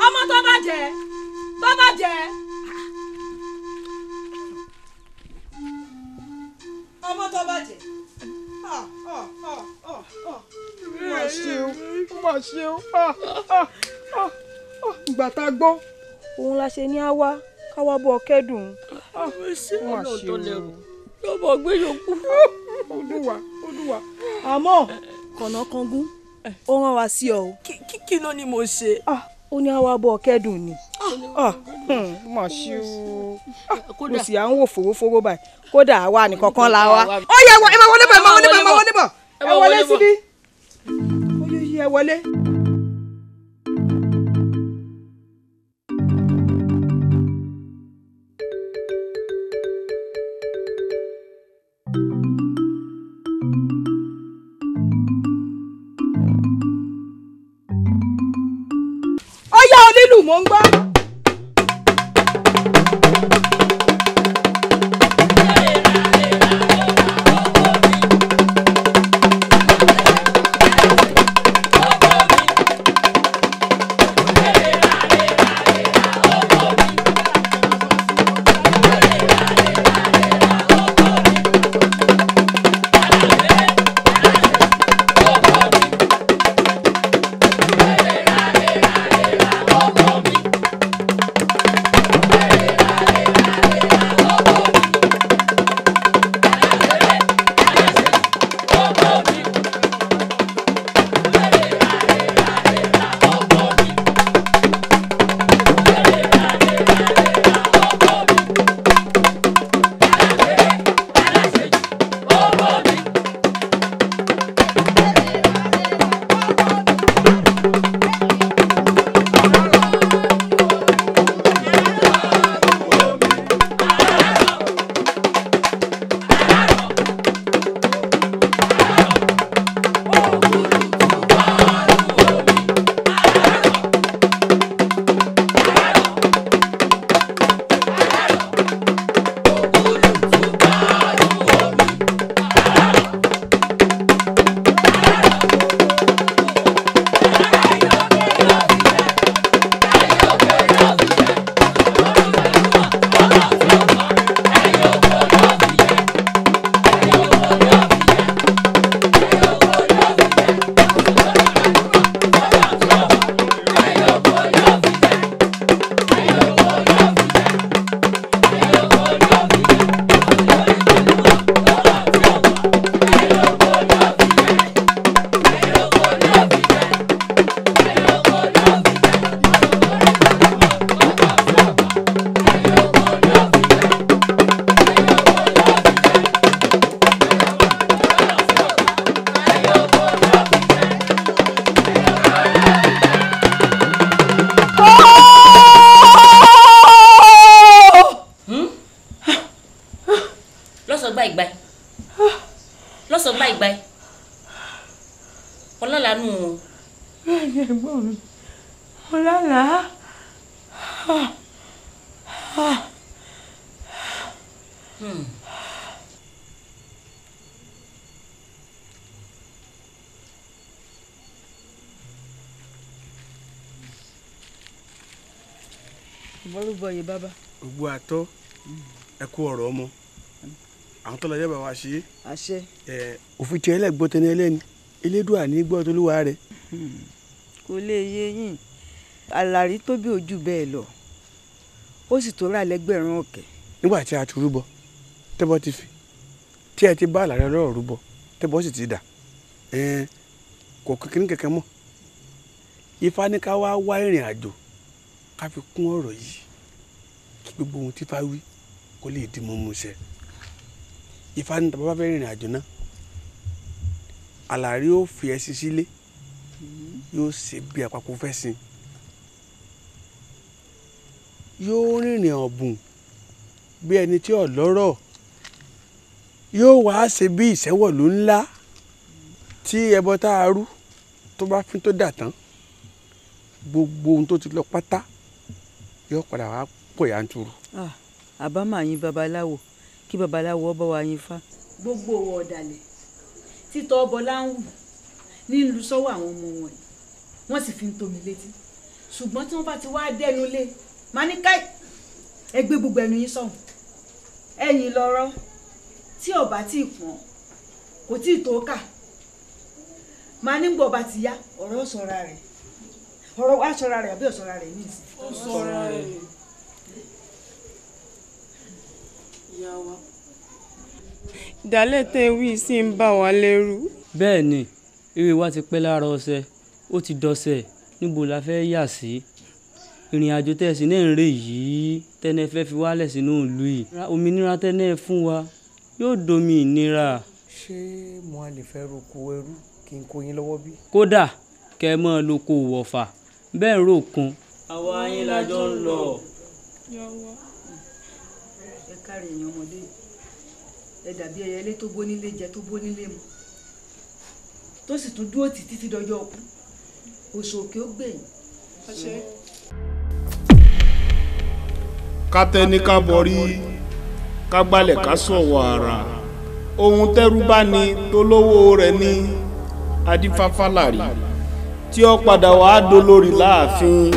ọmọ tó bàjẹ́ tó bàjẹ́. ọmọ tó bàjẹ́. má ṣe o má ṣe o ìgbà tá a gbọ́ òun la ṣe ní á wá káwá bọ̀ kẹ́dùn. má ṣe o yóò bọ̀ gbé yòókù. Olúwa. àmọ́ kànákangún ó rán wa sí ọ o. kí ló ní mo ṣe. ó ní á wá bọ̀ kẹ́dùn ni. má ṣe o mo sì à ń wò fòrófóró báyìí kódà àwa nìkan kan la wa. ó yẹ ẹ máa wọlé bọ̀ ẹ máa wọlé bọ̀ ẹ máa wọlé bọ̀ ẹ wọlé síbí. ó yẹ ẹ wọlé. ó yá onílù mò ń gbọ́. bọ́lúbọ̀yé bàbá. ògbó àtọ́ ẹ kú ọ̀rọ̀ ọmọ àwọn tó lọ yẹ bá wa ṣe. àṣẹ. òfin tí ẹlẹ́gbọ́n tẹni ẹlẹ́ni elédùà ní gbọ́ tó lúwa rẹ̀. kò lè yé yín àlàrí tó bí ojú bẹ́ẹ̀ lọ ó sì tó rà lẹ́gbẹ̀rún ọ̀kẹ́. nígbà tí a ti rúbọ tẹ́bọ́ ti fi tí ẹ ti bá àlàrí ọlọ́rọ̀ rúbọ tẹ́bọ́ sì ti dà kò kékeré kẹ̀kẹ́ mọ́ ifá ní ká wá ìrìn àjò ká fi kún ọ̀rọ̀ yìí kí gbogbo ohun tí fá wí kó lè di mímú ṣẹ. ifá ní tàbá bá fẹ́ rìnrìn àjò náà àlàrí ó fi ẹṣin sílé yóò ṣe bí àpapọ̀ fẹ́ sin yóò rìnrìn ọ̀bùn bí ẹni tí ò lọ́rọ̀ yóò wá ṣe bí ìṣẹ́wọ̀lú ńlá tí ẹbọ tá a rú tó bá fín tó dà tán gbogbo ohun tó ti lọ pátá yóò padà wá pọ̀ yanturu. àbámọ̀ yín babaláwo kí babaláwo ọba wa yín fá. gbogbo owó ọ̀dàlẹ̀ títọ́ ọbọ̀ láǹwù ní ìlú sọ́wọ́ àwọn ọmọ wọn yìí wọ́n sì fi ń tómi létí ṣùgbọ́n tí wọ́n bá ti wá dẹnu lé máa ní káì ẹ gbé gbogbo ẹnu yín sọ̀hún ẹ̀yìn lọ́rọ́ tí ọba tí ì pọ́n kò tí ì tó kà máa ní gbọ́ ọba ti yá ọ̀rọ̀ sọ̀ra rẹ̀ ọ̀rọ̀ wá sọ̀ra rẹ̀ àbí ọ̀sọ̀ra rẹ̀ ní ìsìn. ó sọ̀ra rẹ̀. ìyá wa. ìdálẹ́ tẹ́ wí sí ń bà wá lẹ́rù. bẹ́ẹ̀ ni ewé wa ti pẹ́ lára ọṣẹ ó ti dọṣẹ níbo la fẹ́ yà sí ìrìn àjò tẹ̀sí náà ń rè yìí tẹ́nẹ́ fẹ́ fi wálẹ̀ sínú ìlú yìí òmìnira tẹ́nẹ́ fún wa yóò domi ìnira. ṣé mo á lè fẹ́ roko ẹrú kí n kó yín lọ́wọ́ bí. kódà kẹ́ ẹ mọ́ lóko wọ̀fà bẹ́ẹ̀ ròkun. àwa yín la jọ ń lọ. ẹ káre èèyàn ọmọdé ẹ dàbí ẹyẹlé tó bónílé jẹ tó bónílé mu tó sì tún dúró títí dọjọ́ ọkú oṣù òkè ó gbẹ̀yìn. ká tẹ́ni ká bọ̀rí ká gbálẹ̀ ká sọ̀wọ́ ara ohun tẹ́rú bá ní tó lówó rẹ̀ ní adífáfálàrí tí ó padà wàá dolórí láàfin.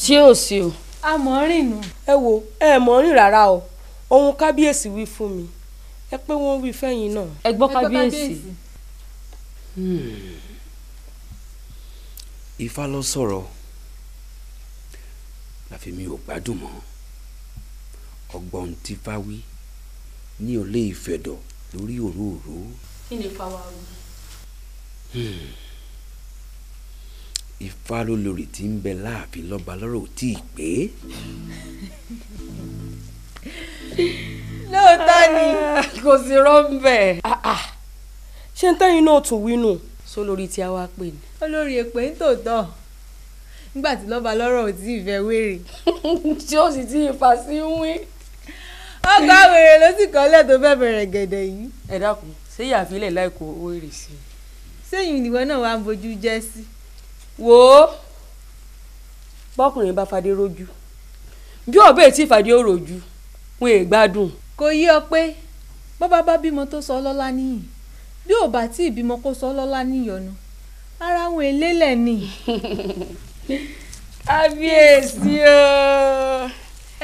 ṣé ò sí o. a mọ̀ ọ́ rìn nù. ẹ wo ẹ mọ̀ ọ́ rìn rárá o ohun kábíyèsí wí fún mi ẹ pé wọ́n wí fẹ́yìn náà. ẹ gbọ́ kábíyèsí. Ifá ló sọ̀rọ̀ láfi mi ò gbádùn mọ́ ọgbọ́n tí Ifá wí ní olè ìfẹ̀dọ̀ lórí òróòró. kí ni Ifá wá wí. Ifá ló lórí tí ń bẹ láàfin lọ́ba lọ́rọ̀ ò tí ì pé. lóòótọ́ ni kò sí rọ́ńbẹ́. ṣé ń tẹ́yìn náà tún wí nù só lórí tí a wá pè ní. olórí èpè ń tòótọ́ nígbà tí lọ́ba lọ́rọ̀ ò tí ì fẹ́ wéèrè. tí ó sì ti fà sí wí. ọkọ àwèrè ló sì kọ́lẹ̀ tó fẹ́ bẹ̀rẹ̀ gẹ̀dẹ̀ yìí. ẹ dákun ṣé ìyàfilẹ̀ láìkó owó èrè sí i. sẹ́yìn ìdìbò náà wàá bójú jẹ́ sí. wò ó bọ́kùnrin bá fadé rojú bí ọ̀bẹ tí fadé ó rojú wọn è gbádùn. kò yí ọ pé bọ́bá bá bímọ tó sọ lọ́lá níyìn bí ò bá tí ì bímọ kó sọ lọ́lá níyọnu ara wọn èlélẹ̀ ni. kábíyèsí o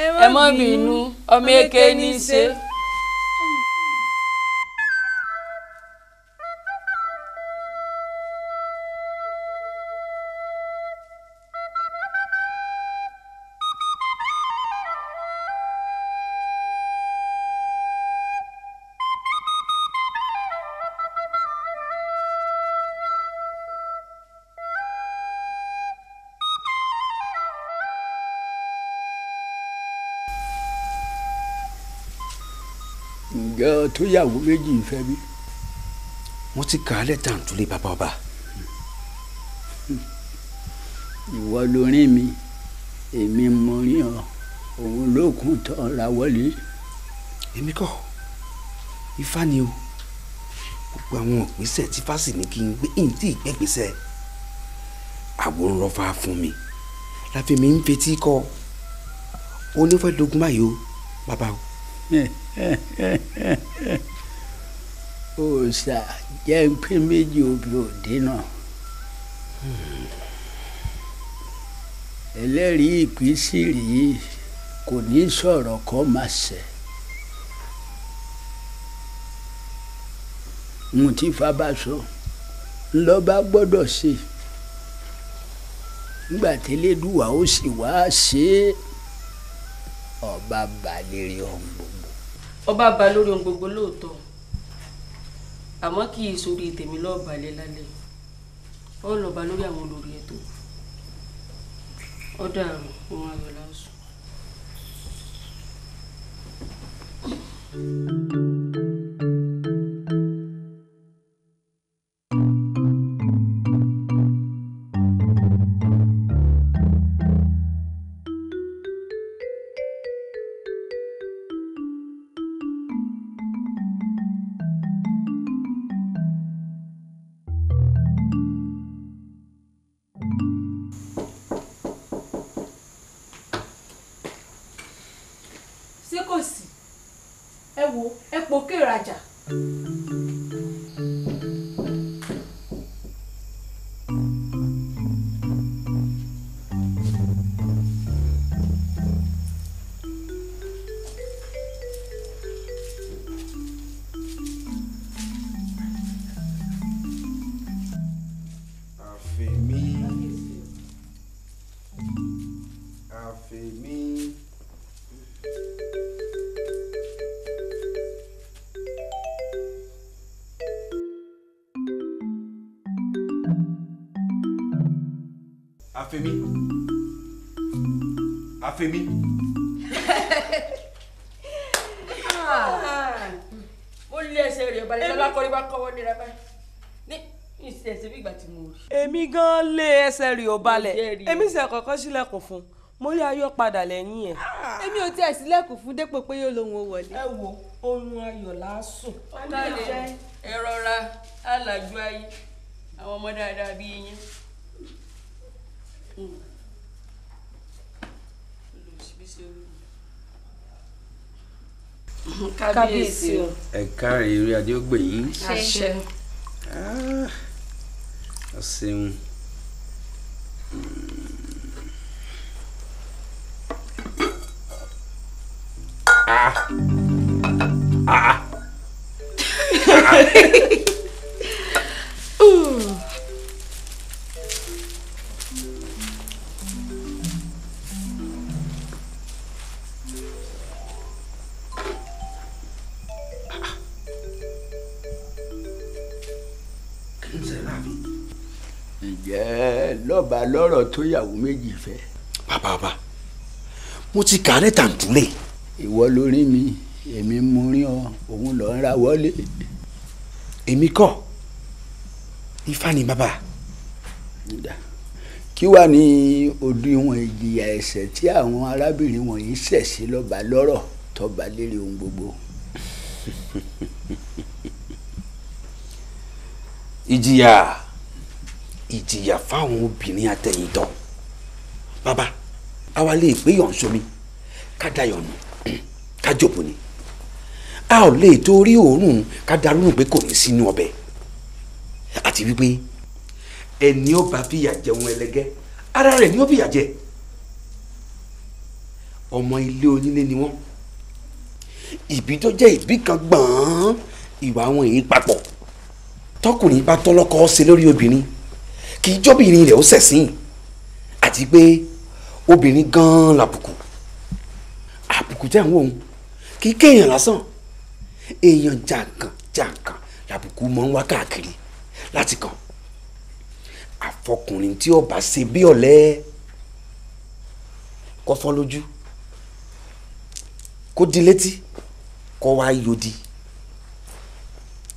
ẹ má bínú ọmọ èké ní í ṣe. ǹjẹ́ tó yàwó méjì ìfẹ́ bí. mo ti kà á lẹ́tà ntúlé bàbá ọba. ìwọ lórí mi èmi mo rí ọ òun lókun tó ra wọlé. èmi kọ́ ifá ni o gbogbo àwọn ìgbésẹ̀ tí fásì ní kí n gbé ìdí ìgbẹ́gbésẹ̀ àwòrán rọ́fà fún mi láfi mi ń fetí kọ́ onífẹ́ dogun báyìí o bàbá o. òòṣà jẹ́ ń pín méjì obì òde náà ẹlẹ́rìí ìpínsìrì kò ní sọ̀rọ̀ kọ́ máa ṣẹ. mo ti fa bá sọ ńlọ bá gbọ́dọ̀ ṣe nígbà tẹ́lẹ̀dùwà ó sì wá ṣe ọba bá lérí ohun gbogbo. ọba bá lórí ohun gbogbo lóòótọ́ àmọ́ kì í sórí tèmi lọ́ọ́ balẹ̀ lálẹ́ ọ lọ́ọ́ bá lórí àwọn olórí ẹ̀ tó ọ̀dà àrùn ohun ayọ̀ lásùn. ṣé kò sí ẹ wo epo kérajà. Àfẹ̀mí. Àfẹ̀mí. ó lé ẹsẹ̀ rẹ̀ balẹ̀ lọ́la kọ́rí bá kọ́wọ́ nira báyìí ní ìṣẹ̀ṣẹ̀ bí ìgbà tí mo rí. èmi gan lé ẹsẹ̀ rẹ̀ ò balẹ̀ èmi sì kọ́kọ́ sílẹ̀kùn fún mo rí ayọ̀ padà lẹ́yìn ẹ̀. èmi ò tiẹ̀ sílẹ̀kùn fún dépò pé yóò lóun ó wọlé. ẹ wo oorun ayọ̀ lásùn. ọ̀tàlẹ̀ ẹ rọra alájú ayé àwọn ọmọ dáadáa bíi yín. kábíyèsí o. ẹ káre eré adé ó gbè yín. àṣẹ. ọ ṣeun. ǹjẹ́ lọ́ba lọ́rọ̀ tó yàwó méjì fẹ́. bàbá mo ti kà á lẹ́tà ntúlé. ìwọ lórí mi èmi mú rí ọ òun lọ ń ra wọlé. èmi kọ́ ifá ni bàbá. kí wàá ní òdiwọ̀n ìjìyà ẹ̀ṣẹ̀ tí àwọn arábìnrin wọ̀nyí ṣẹ̀ sí lọ́ba lọ́rọ̀ tọ́ba lérí ohun gbogbo. ìjìyà fáwọn obìnrin àtẹ̀yìntàn bàbá àwa lè pé yọ̀ ń somi ká dayọ̀ nù ká jòbó ni a ò lè torí òórùn ká darúnù pé kò ní sínú ọbẹ̀ àti wípé ẹni ó bá fìyà jẹun ẹlẹgẹ́ ara rẹ̀ ni ó fìyà jẹ ọmọ ilé onílé ni wọ́n ìbí tó jẹ́ ìbí kan gbọ̀n ìwà wọn èyí papọ̀ tọkùnrin bá tọ́lọ́kọ́ ṣe lórí obìnrin kì í jọ́bìnrin rẹ̀ ó ṣẹ̀sìn àti pé obìnrin gan-an làbùkù àbùkù tẹ̀ ń wò ó kì í kéèyàn lásán èèyàn jàǹkàn làbùkù mọ́ ń wá káàkiri láti kàn àfọkùnrin tí ó bá ṣe bí ọ̀lẹ kó fọ́ lójú kó di létí kó wá yòdì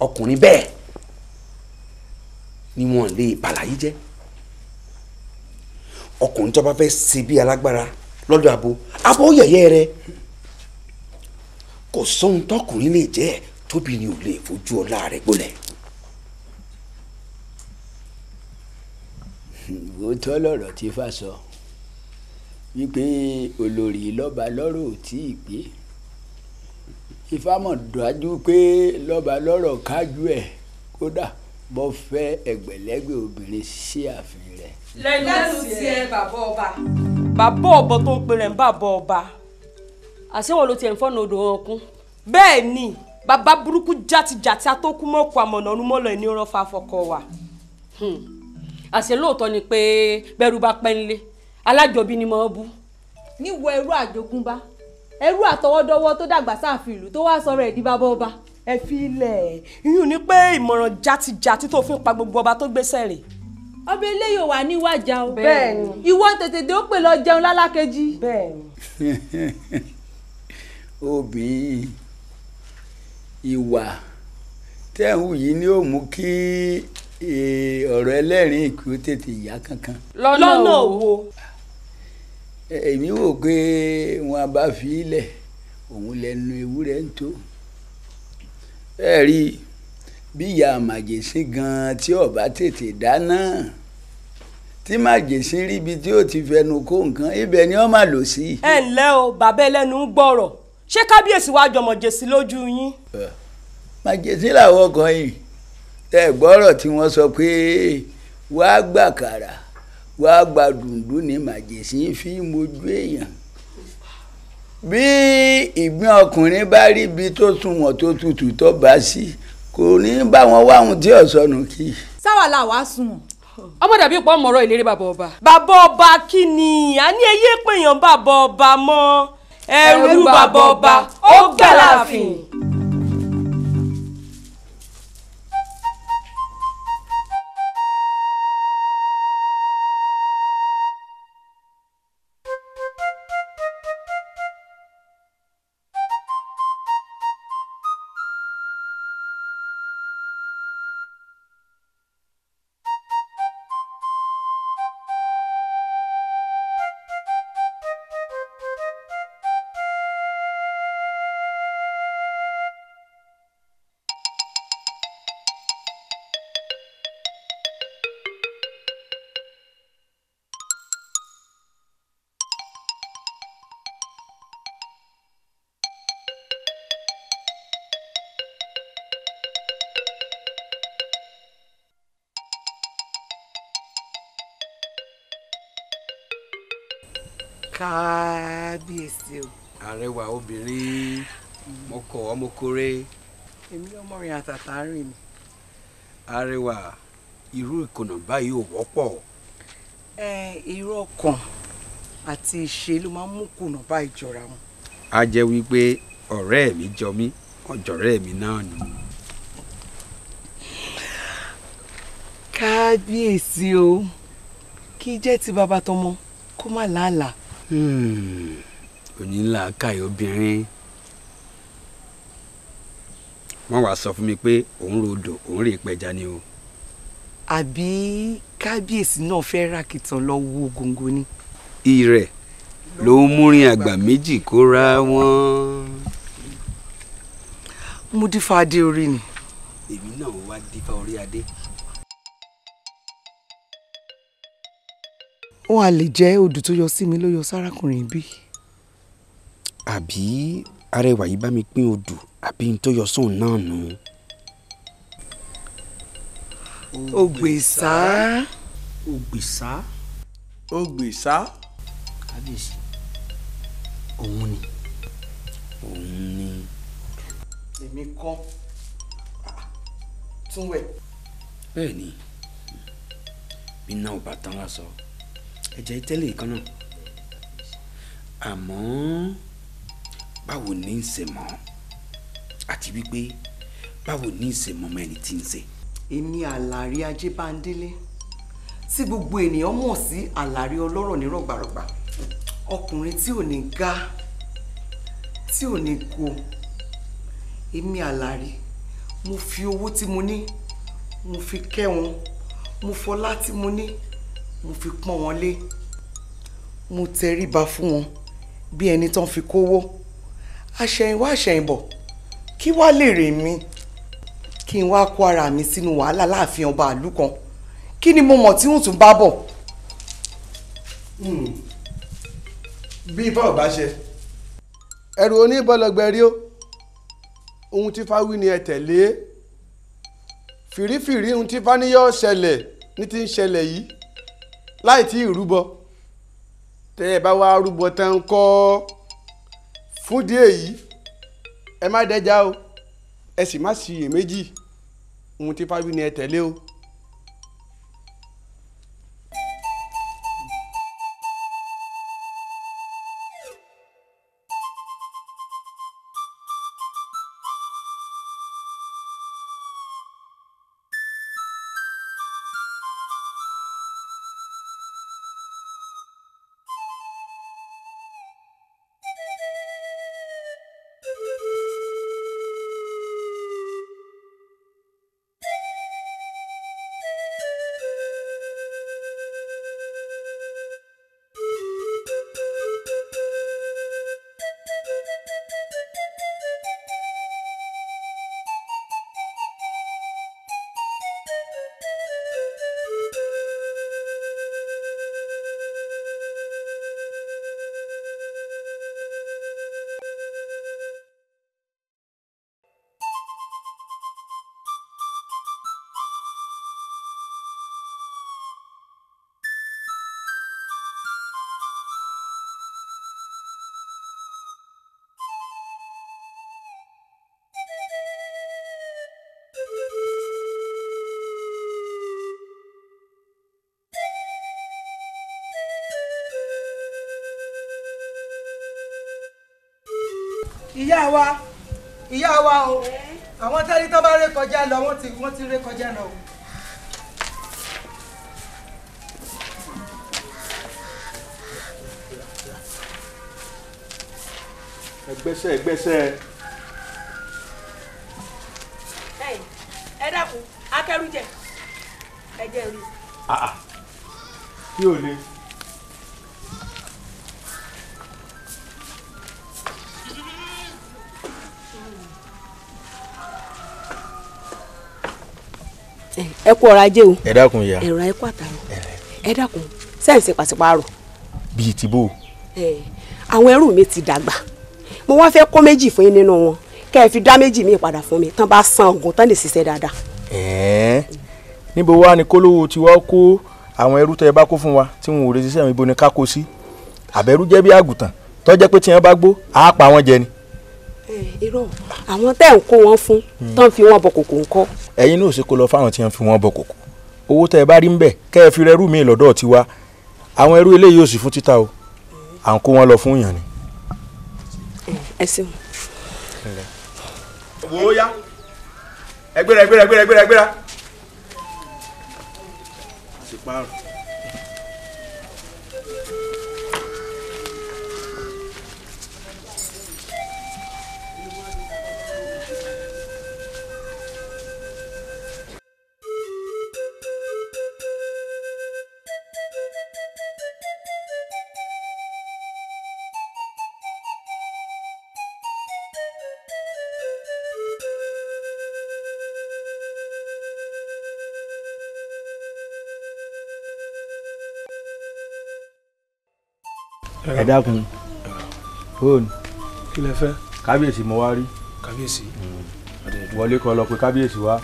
ọkùnrin bẹ́ẹ̀ ni wọ́n lè bàlàyé jẹ́. Ọkùnrin tó bá fẹ́ ṣe bí alágbára lọ́dọ̀ abo yẹ̀yẹ́ rẹ̀. Kò sóhun tọkùnrin lè jẹ́ tóbìnrin ò lè fojú ọlá rẹ̀ gbolẹ̀. Òótọ́ lọ̀rọ̀ tí Ifá sọ wípé olórí lọ́ba lọ́rọ̀ ò tí ì pé. Ifá mọ̀ dájú pé lọ́ba lọ́rọ̀ kájú ẹ̀ kódà bọ́ fẹ́ ẹgbẹ̀lẹ́gbẹ̀ obìnrin sí ààfin rẹ̀. lẹ́nu tiẹ̀ bàbá ọba. bàbá ọba tó ń pè rẹ̀ ń bàbá ọba. àṣewọ̀ ló tiẹ̀ ń fọ́nà odò wọn kún. bẹ́ẹ̀ ni bàbá burúkú játijàti atókù mọ́kù àmọ̀nà ọ̀rúnmọ́lọ̀ ẹni rán fa fọkọ wa. àṣẹ lóòótọ́ ni pé bẹ́rù bá pẹ́ ńlé alájọbí ni mo bú. níwọ ẹrú àjogúnbá ẹrú àtọwọ́dọ́wọ́ tó dàgbà sáàfin ìlú tó wá sọ̀rọ̀ ẹ̀ di bàbá ọba. ẹ fi ilẹ̀ ìyún ni pé ìmọ̀ràn játijàti tó fi ń pa gbogbo ọba tó gbéṣẹ́ rẹ̀. ọbẹ̀ eléyìí ò wà níwájà o. bẹ́ẹ̀ni. ìwọ tètè dé ó pè lọ jẹun lálákejì. bẹ́ẹ̀ni. obìnrin ìwà tẹ́hùn yìí ni ó mú kí ọ̀rọ̀ ẹlẹ́rìn kí ó tètè yá kankan. lọ́nà wo. èmi wò pé wọn bá fi ilẹ̀ òun lẹ́nu ewúrẹ́ ń tó. ẹ rí bí ìyá màjèṣín gan-an tí ọba tètè dáná tí màjèṣín ríbi tí ó ti fẹnu kó nǹkan ibẹ̀ ni wọ́n máa lò sí. ẹ ǹlẹ́ o bàbá ẹlẹ́nu ń gbọ́rọ̀ ṣé kábíyèsí wàá jọmọ jèsì lójú yín. màjèṣín làwọn kan yìí tẹ gbọ́rọ̀ tí wọ́n sọ pé wàá gbàkàrà wàá gba dùndún ní màjèṣín fi mojú èèyàn. bí ìgbín ọkùnrin bá rí ibi tó sunwọ̀n tó tutù tó bá sí kò ní bá wọn wá ohun tí ọ̀sọ́nù kì í. sáwà là wàá sunwọ̀n. ọmọ dàbí pọ́ mọ̀rọ̀ ìlérí bàbá ọba. bàbá ọba kí ni a ní eyé pèèyàn bàbá ọba mọ́ ẹrú bàbá ọba ó gbà láàfin. kábíyèsí o. àrẹwà obìnrin mo kọ ọmọ kórè. èmi ọmọrin àtàtà rìn ni. àrẹwà irú ìkùnà báyìí ò wọ́pọ̀. irú ọkàn àti ìṣe ló máa ń mú kùnà báyìí jọra wọn. a jẹ́ wípé ọ̀rẹ́ mi jọ mí ọjọ́rẹ́ mi náà ni. kábíyèsí o kí jẹ́ ti bàbá tọmọ kó má làálàá. onílà káyọ̀ obìnrin wọ́n wá sọ fún mi pé òun rodò òun rè pẹja ni o. àbí kábíyèsí náà fẹ́ rákìtàn lọ wo góńgó ni. ìrẹ̀ ló ń múrin àgbà méjì kóra wọn. mo dífá adé orí ni. èmi náà wá dífá orí adé. wọn a lè jẹ́ odù tó yọ sí mi ló yọ sárakùnrin bí. àbí arẹwà yìí bá mi pín odù àbí n tó yọ sóun náà nù. ògbèsá. ògbèsá. ògbèsá. kábíyèsí òun ni. òun ni. èmi kọ́ tún wẹ̀. bẹ́ẹ̀ ni bí náà ò bá tán lásọ ẹ̀jẹ̀ tẹ́lẹ̀ kan náà àmọ́ báwo ní í ṣe mọ́ àti wípé báwo ní í ṣe mọ́ ọmọ ẹni tí ń ṣe. èmi àlàrí Ajébándélé tí gbogbo ènìyàn mọ̀ sí àlàrí ọlọ́rọ̀ ní rọ̀gbàrọ̀gbà ọkùnrin tí ò ní ga tí ò ní go èmi àlàrí mo fi owó tí mo ní mo fi kẹ́ wọn mo fọlá tí mo ní mo fi pọ́n wọn lé, mo tẹríba fún wọn bí ẹni tán fi kówó. Àṣẹ̀yìnwá àṣẹ̀yìnbọ̀ kí wá lè rè mí kí n wá kó ara mi sínú wàhálà láàfin ọba ìlú kan, kí ni mo mọ̀ tí ń tún bá bọ̀. bí ifá ò bá ṣe ẹrù oníbọlọgbẹrí ó ohun tí fá wí ni ẹ tẹ̀lé. Fìrífìrí ohun tí fá ní yóò ṣẹlẹ̀ ní ti ń ṣẹlẹ̀ yìí láì tí ì rúbọ. tẹ́ ẹ bá wá rúbọ tán kọ́ fúndì èyí ẹ má dẹjà o, ẹ sì má ṣiyèméjì, ohun tí fá wí ni ẹ tẹ̀lé o. ìyá wa o, àwọn tẹ́lí tó bá ré kọjá lọ wọ́n ti ré kọjá lọ o. ẹgbẹ́sẹ̀. ẹ dákun akẹ́rùjẹ ẹ jẹ́ rí. kí o lè. ẹ kú ọrọ̀ ajé o. ẹ dákun ìyá. ẹ̀rọ ẹ kú àtàrọ. ẹ dákun sẹ́ǹsì pàṣípààrọ̀. bíi tìbò. àwọn ẹrú mi ti dàgbà mo wá fẹ́ kó méjì fún yín nínú wọn kẹ́ ẹ fi dá méjì míì padà fún mi tán bá san oògùn tán lè ṣiṣẹ́ dáadáa. níbo wá ni kólówó tí wọ́n kó àwọn ẹrú tẹ́ ẹ bá kó fún wa tí wọn ò lè ṣiṣẹ́ mi ibo ni ká kó sí àbẹ̀rú jẹ́ bí àgùntàn tó jẹ́ pé tí wọ́n bá gbó àá pa wọ́n jẹ ni. irọ́ àwọn tẹ́ ń kó wọn fún tán fi wọ́n bọ kòkò ńkọ́. ẹ̀yin náà ṣe kó lọ fáwọn tí wọ́n fi wọ́n bọ kòkò owó tẹ́ ẹ bá rí ń bẹ̀ kẹ́ ẹ fi rẹ́rú mi lọ́dọ̀ tiwa àwọn ẹrú eléyìí ò sì fún títà o à ń kó wọn lọ fún yàn ni. ẹ ṣeun. wo ya ẹgbẹ́ra. ẹ dákun fóònù kí lẹ fẹ́. kábíyèsí mo wá rí. kábíyèsí. wọlé kó lọ pé kábíyèsí wá.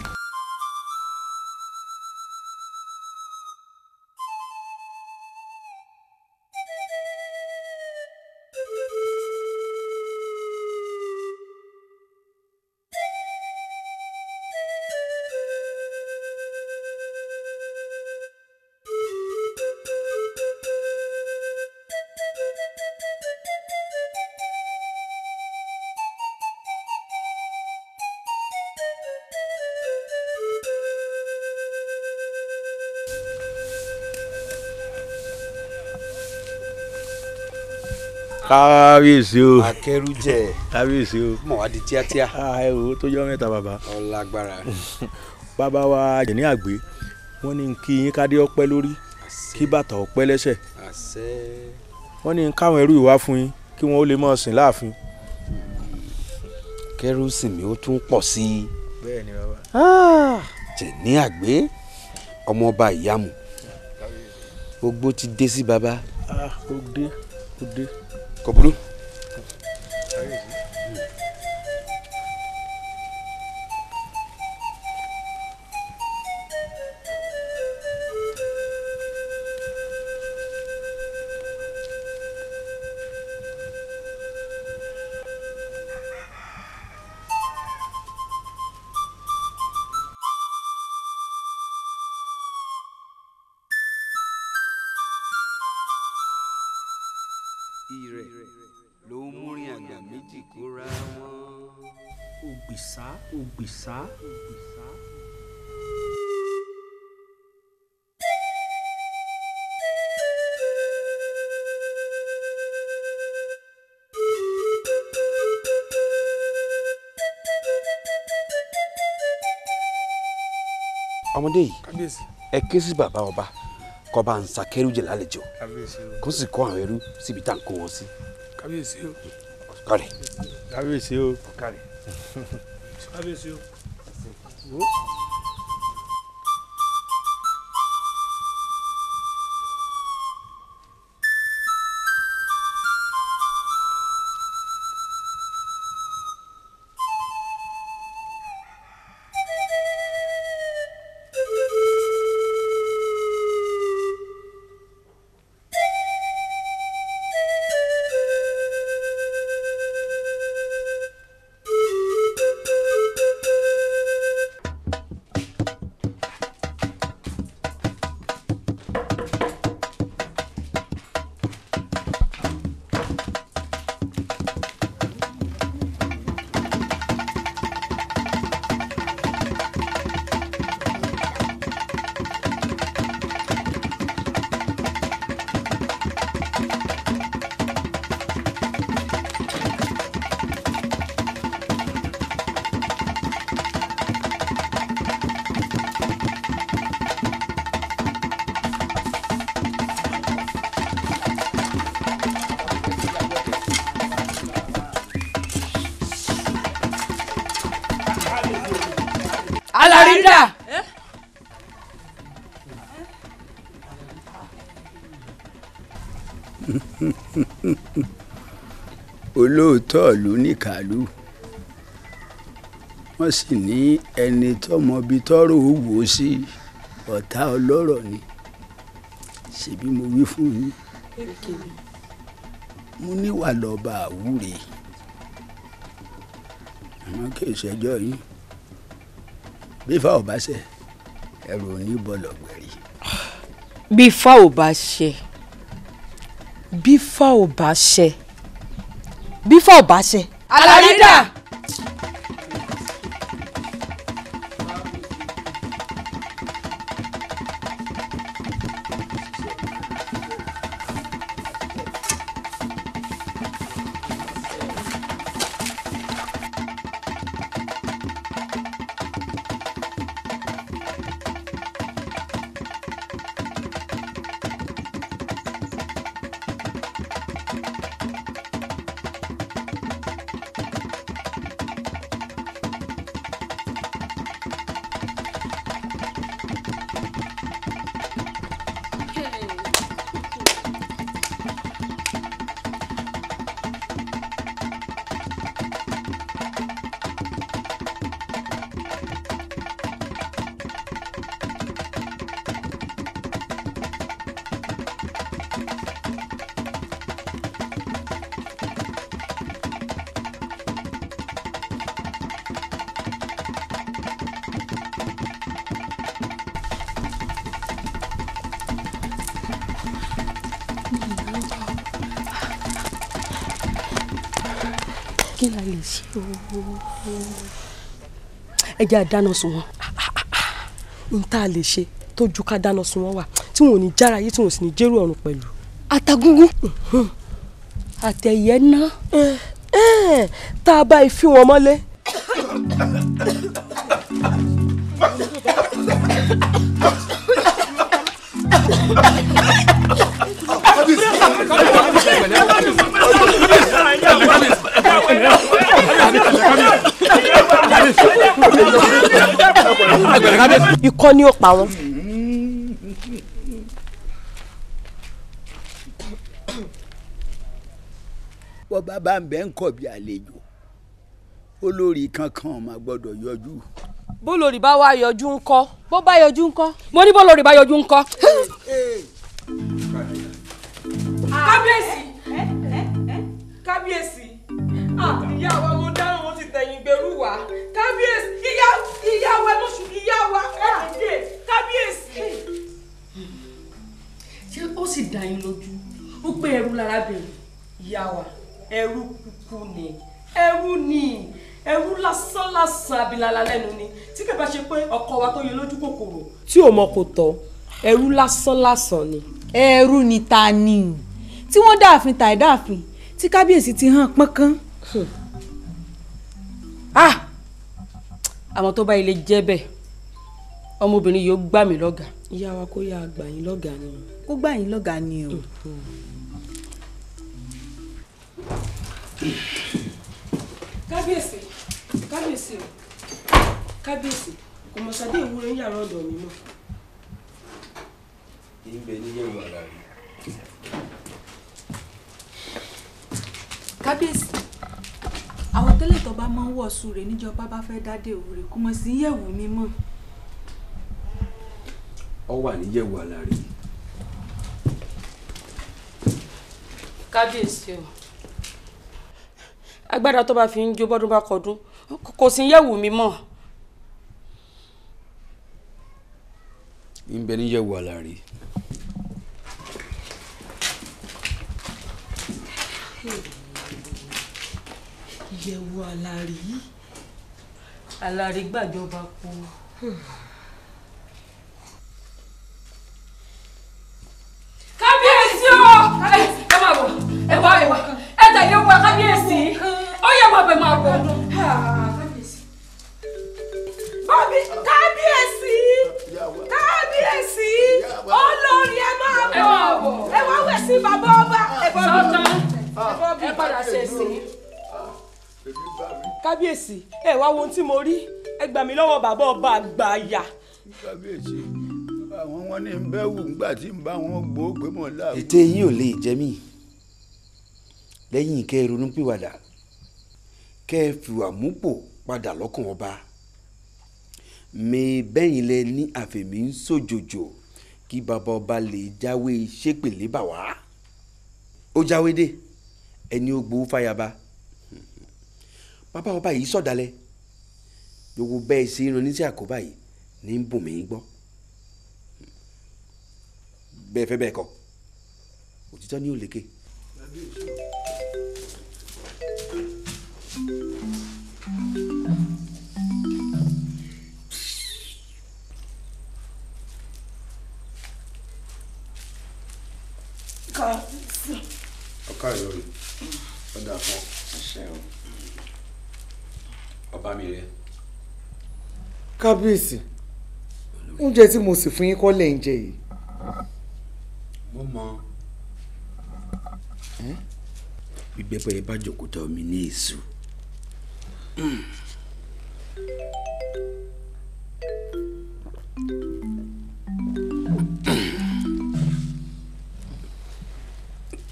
kábíyèsí o. akẹ́rùjẹ. kábíyèsí o. mọ̀ wá di tíátíá. ẹ wo tó jọ mẹ́ta bàbá. ọlágbára. bàbá wa jẹ̀ní àgbé wọ́n ní kí yín kádé ọpẹ́ lórí kí bàtà ọpẹ́ lẹ́sẹ̀ wọ́n ní káwọn ẹrú ìwá fún yín kí wọ́n ó lè máa sìn láàfin. kẹrù sìn mi ó tún pọ̀ sí i. bẹ́ẹ̀ ni bàbá. tẹ̀ ní àgbẹ̀ ọmọọba ìyàmù gbogbo ti dé sí baba. ó dé ó dé. kò burú. Ire ló ń múrin àgbà méjì kóra wọn. Ògbìsá ògbìsá. ọmọdé yìí ẹ ké sí bàbá ọba kó bá ń sa kẹrù jẹ lálejò kó sì kó àwọn ẹrú síbi tá à ń kó wọn sí. kábíyèsí o. kárẹ̀. kábíyèsí o. kárẹ̀. kábíyèsí o. Alárìndà. olóòótọ́ ló ní kàlù wọ́n sì ní ẹni tọ́mọbi tọ́rọ̀ ó wò ó sí ọ̀tá ọlọ́rọ̀ ni ṣebí mo wí fún yín mo níwà lọ́ba àwúre àmọ́ kì í ṣẹjọ́ yín bí fa ò bá ṣe ẹrù ò ní bọ́lọ̀ gbẹ̀rì. bí fa ò bá ṣe bí fa ò bá ṣe bí fa ò bá ṣe. Alárìndà. kí la lè ṣe o. ẹ jẹ́ àdáná sun wọn. n tá a lè ṣe tó ju ká dáná sun wọn wà tí wọn ò ní jára yìí tí wọn ò sì ní jẹ́rù ọ̀run pẹ̀lú. Àtagúngún àtẹ̀yẹ ná tá a bá fi wọn mọ́lé. ikọ́ ni ó pa wọ́n. wọ́n bá ń bẹ́ ń kọ̀ bí àlejò olórí kankan máa gbọ́dọ̀ yọjú. bólórí bá wá yọjú ńkọ́ bó bá yọjú ńkọ́ mo ní bólórí bá yọjú ńkọ́. kábíyèsí kábíyèsí ìyá wa mo dáhùn wọn ti tẹ̀yìn gbèrú wa kábíyèsí ìyá wa lóṣù ìyá wa ẹ̀ẹ́dẹ̀ kábíyèsí. ṣé ó sì dá yín lójú ó pé ẹrú lárábìnrin ìyá wa ẹrú kúkú ni ẹrú lásán abilala lẹ́nu ni tí kò bá ṣe pé ọkọ wa tó yẹ lójú kòkòrò. tí ò mọ kò tọ́ ẹrú lásán ni. ẹrú ni ta ni tí wọ́n dáàfin tàì dáàfin tí kábíyèsí ti hàn pọ́nkán. àmọ́ tó bá ilé jẹ́ bẹ́ẹ̀ ọmọbìnrin yóò gbà mí lọ́gàá. ìyá wa kó yá gbà yín lọ́gàá ni. kó gbà yín lọ́gàá ni o. kábíyèsí kò mọ̀ sádé ìwúrẹ́ ń yàrá ọ̀dọ̀ mi mọ́. ìbẹ̀ níyẹ̀wò àlàrí. kábíyèsí àwọn tẹ́lẹ̀ tó bá máa ń wọ̀ súre níjọba bá fẹ́ dádé òwúrẹ́ kò mọ̀ sí yẹ̀wò mi mọ́. ọ wà níyẹ̀wò àlàrí. kábíyèsí o agbára tó bá fi ń jó bọ́dún bá kọdún kò sí yẹ̀wò mi mọ́. ìbẹ̀ níyẹ̀wò àlàrí. ìyẹ̀wò àlàrí gbàjọba kú. kábíyèsí o ẹ máa bọ̀ ẹ wá ẹ tẹ̀lé wa kábíyèsí ó yẹ máa bẹ̀ máa bọ̀. bọ́bí kábíyèsí olórí ẹ máa bọ̀ ẹ wá wẹ̀ sí bàbá ọba ẹ bọ́bí ẹ padà ṣe sí. kábíyèsí ẹ wá wo ohun tí mo rí ẹ gbà mí lọ́wọ́ bàbá ọba àgbàyà. kábíyèsí àwọn wọn ní ń bẹ́ wù ńgbà tí ń bá wọn gbó pé mọ̀ láàbù. ètè yín ò lè jẹ mí lẹ́yìn kẹ́ ẹ ronú pìwàdà kẹ́ ẹ fìwà múpò padà lọ́kàn ọba mi bẹ́yìn lẹ ní àfẹ̀mí ń sòjòjò kí bàbá ọba lè jáwé ṣépèlé bà wá ó jáwé dé ẹni ó gbowó fáyaba bàbá ọba yìí sọ̀dálẹ̀ gbogbo bẹ́ẹ̀ ṣe ń ran ní sí àkóbá yìí ní ń bùn mí gbọ́ bẹ́ẹ̀ fẹ́ bẹ́ẹ̀ kọ́ òtítọ́ ní òlékè. ọkọ ìlọrin ọdà fún ọba mi rẹ. kábíyèsí oúnjẹ tí mo sì fún yín kọ́ lẹ̀ ń jẹ yìí. mo mọ gbígbẹ́pẹ́ bá jòkó tọ́ mi ní èso.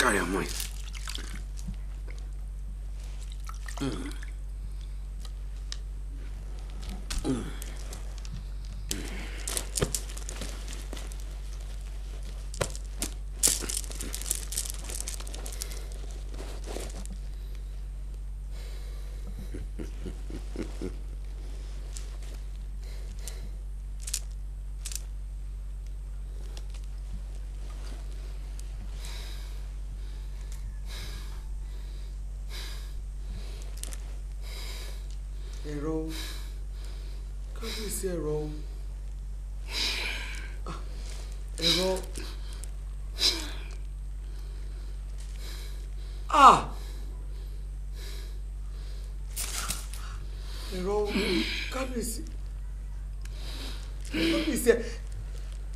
kárí ọmọ ẹ. ẹ̀rọ kábíyèsí ẹ̀rọ ẹ̀rọ ẹ̀rọ kábíyèsí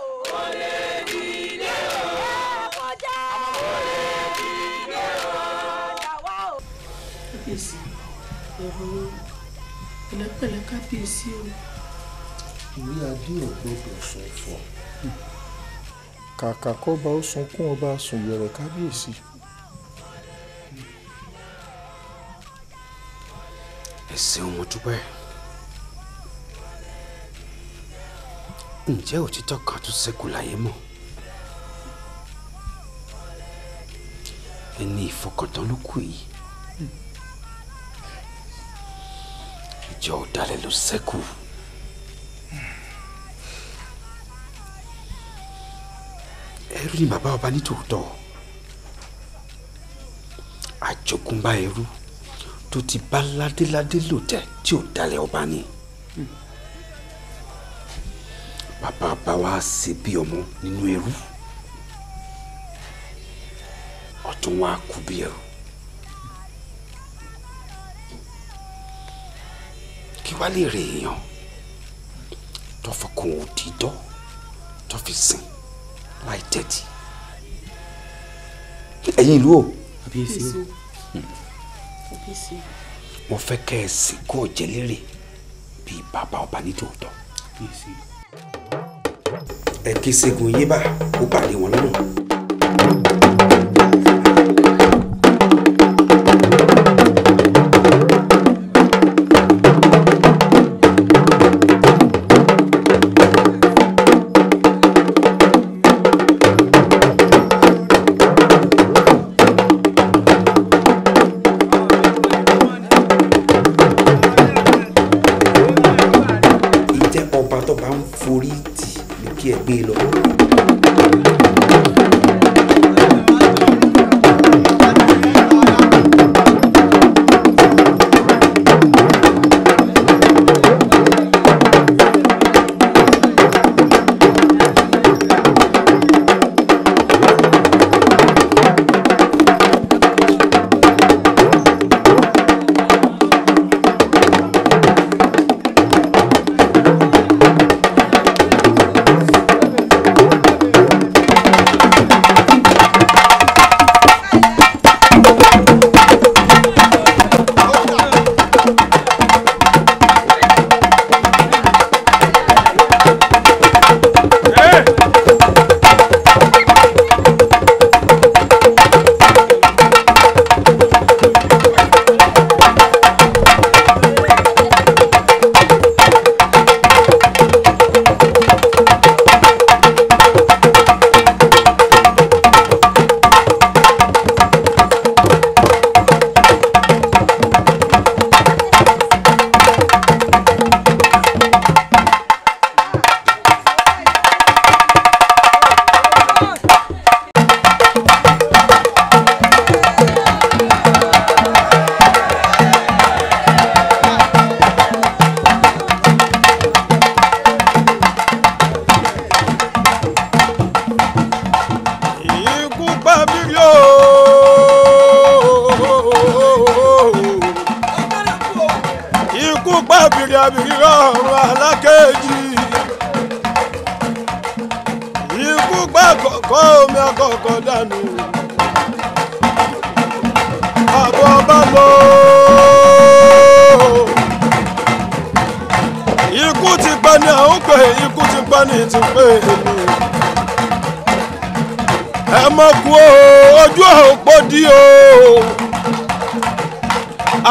o. Kò lè dìde o. Kò jẹ́. Kò lè dìde o. Yàwá o. Kábíyèsí ẹ̀rọ pẹ̀lẹ́pẹ̀lẹ́ kábíyèsí o. Ìwé adé ò gbọdọ̀ ṣọ̀fọ̀. Kàkà kọ́ba ó sunkún ọba sùn yẹ̀rẹ̀ kábíyèsí. Ẹ ṣeun mo dúpẹ́. ǹjẹ́ òtítọ́ kan tún ṣẹ́kù láyé mọ́? ẹni ìfọkàntán ló kù yìí. ìjọ ọ̀dàlẹ̀ ló ṣẹ́kù. ẹrú ni bàbá ọba ní tòótọ́. àjogúnbá ẹrú tó ti bá ládéládé lò tẹ̀ tí ò dalẹ̀ ọba ni. bàbá ọba wa ṣe bí ọmọ nínú ẹrú. ọ̀tún wa kú bí ẹrú. kí wá lè rè èèyàn tó fọkàn òtítọ́ tó fi sìn láì tẹ́tí. ẹ̀yin ìlú o. mo fẹ́ kẹ́ ẹ sìnkú ọ̀jẹ̀lérè bíi bàbá ọba ní tòótọ́. ẹ kí Ṣẹ́gun Yébà ó pàdé wọn lọ́nà.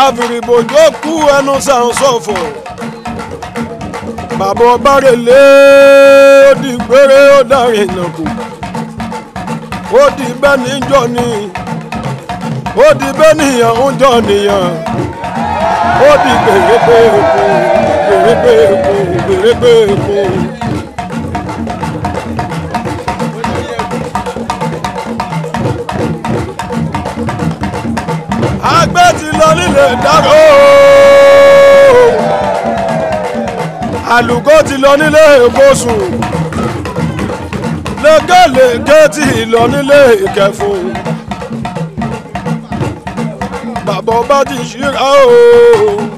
àfìrìbòjò kú ẹnu sàn sọ̀fọ̀ bàbá ọba rẹ̀ lé ó di gbére ó dárin ìnàkù ó di bẹ́ẹ̀ ní jọ ni ó di bẹ́ẹ̀ nìyàn ń jọ nìyàn ó di gbèrègbè èkó gbèrègbè èkó gbèrègbè èkó. àgbẹ̀ ti lọ nílé dárò àlùkò ti lọ nílé ìbòsùn lékelèké ti lọ nílé ìkẹfùn bàbá ọba ti ṣíra o.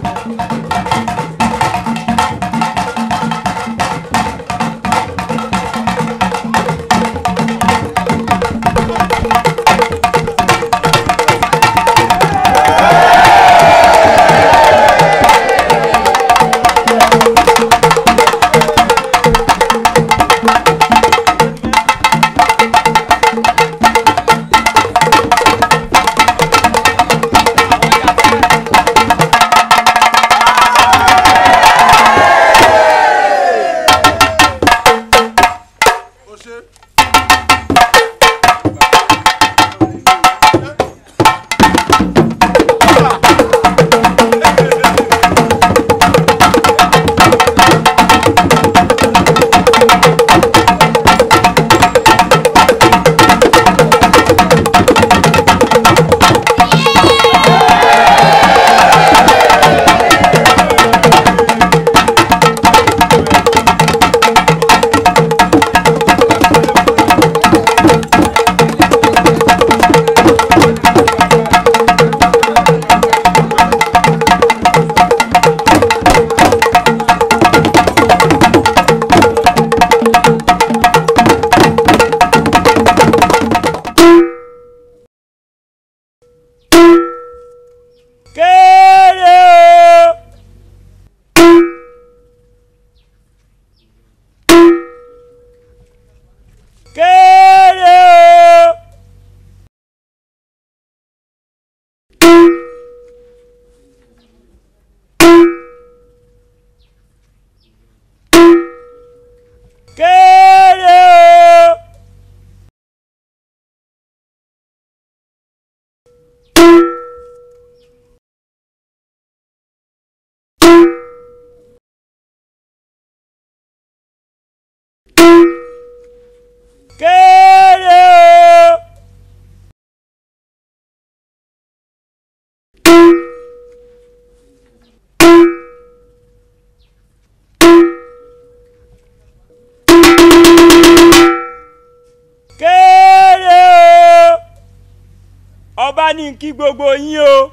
ọba ní kí gbogbo yín o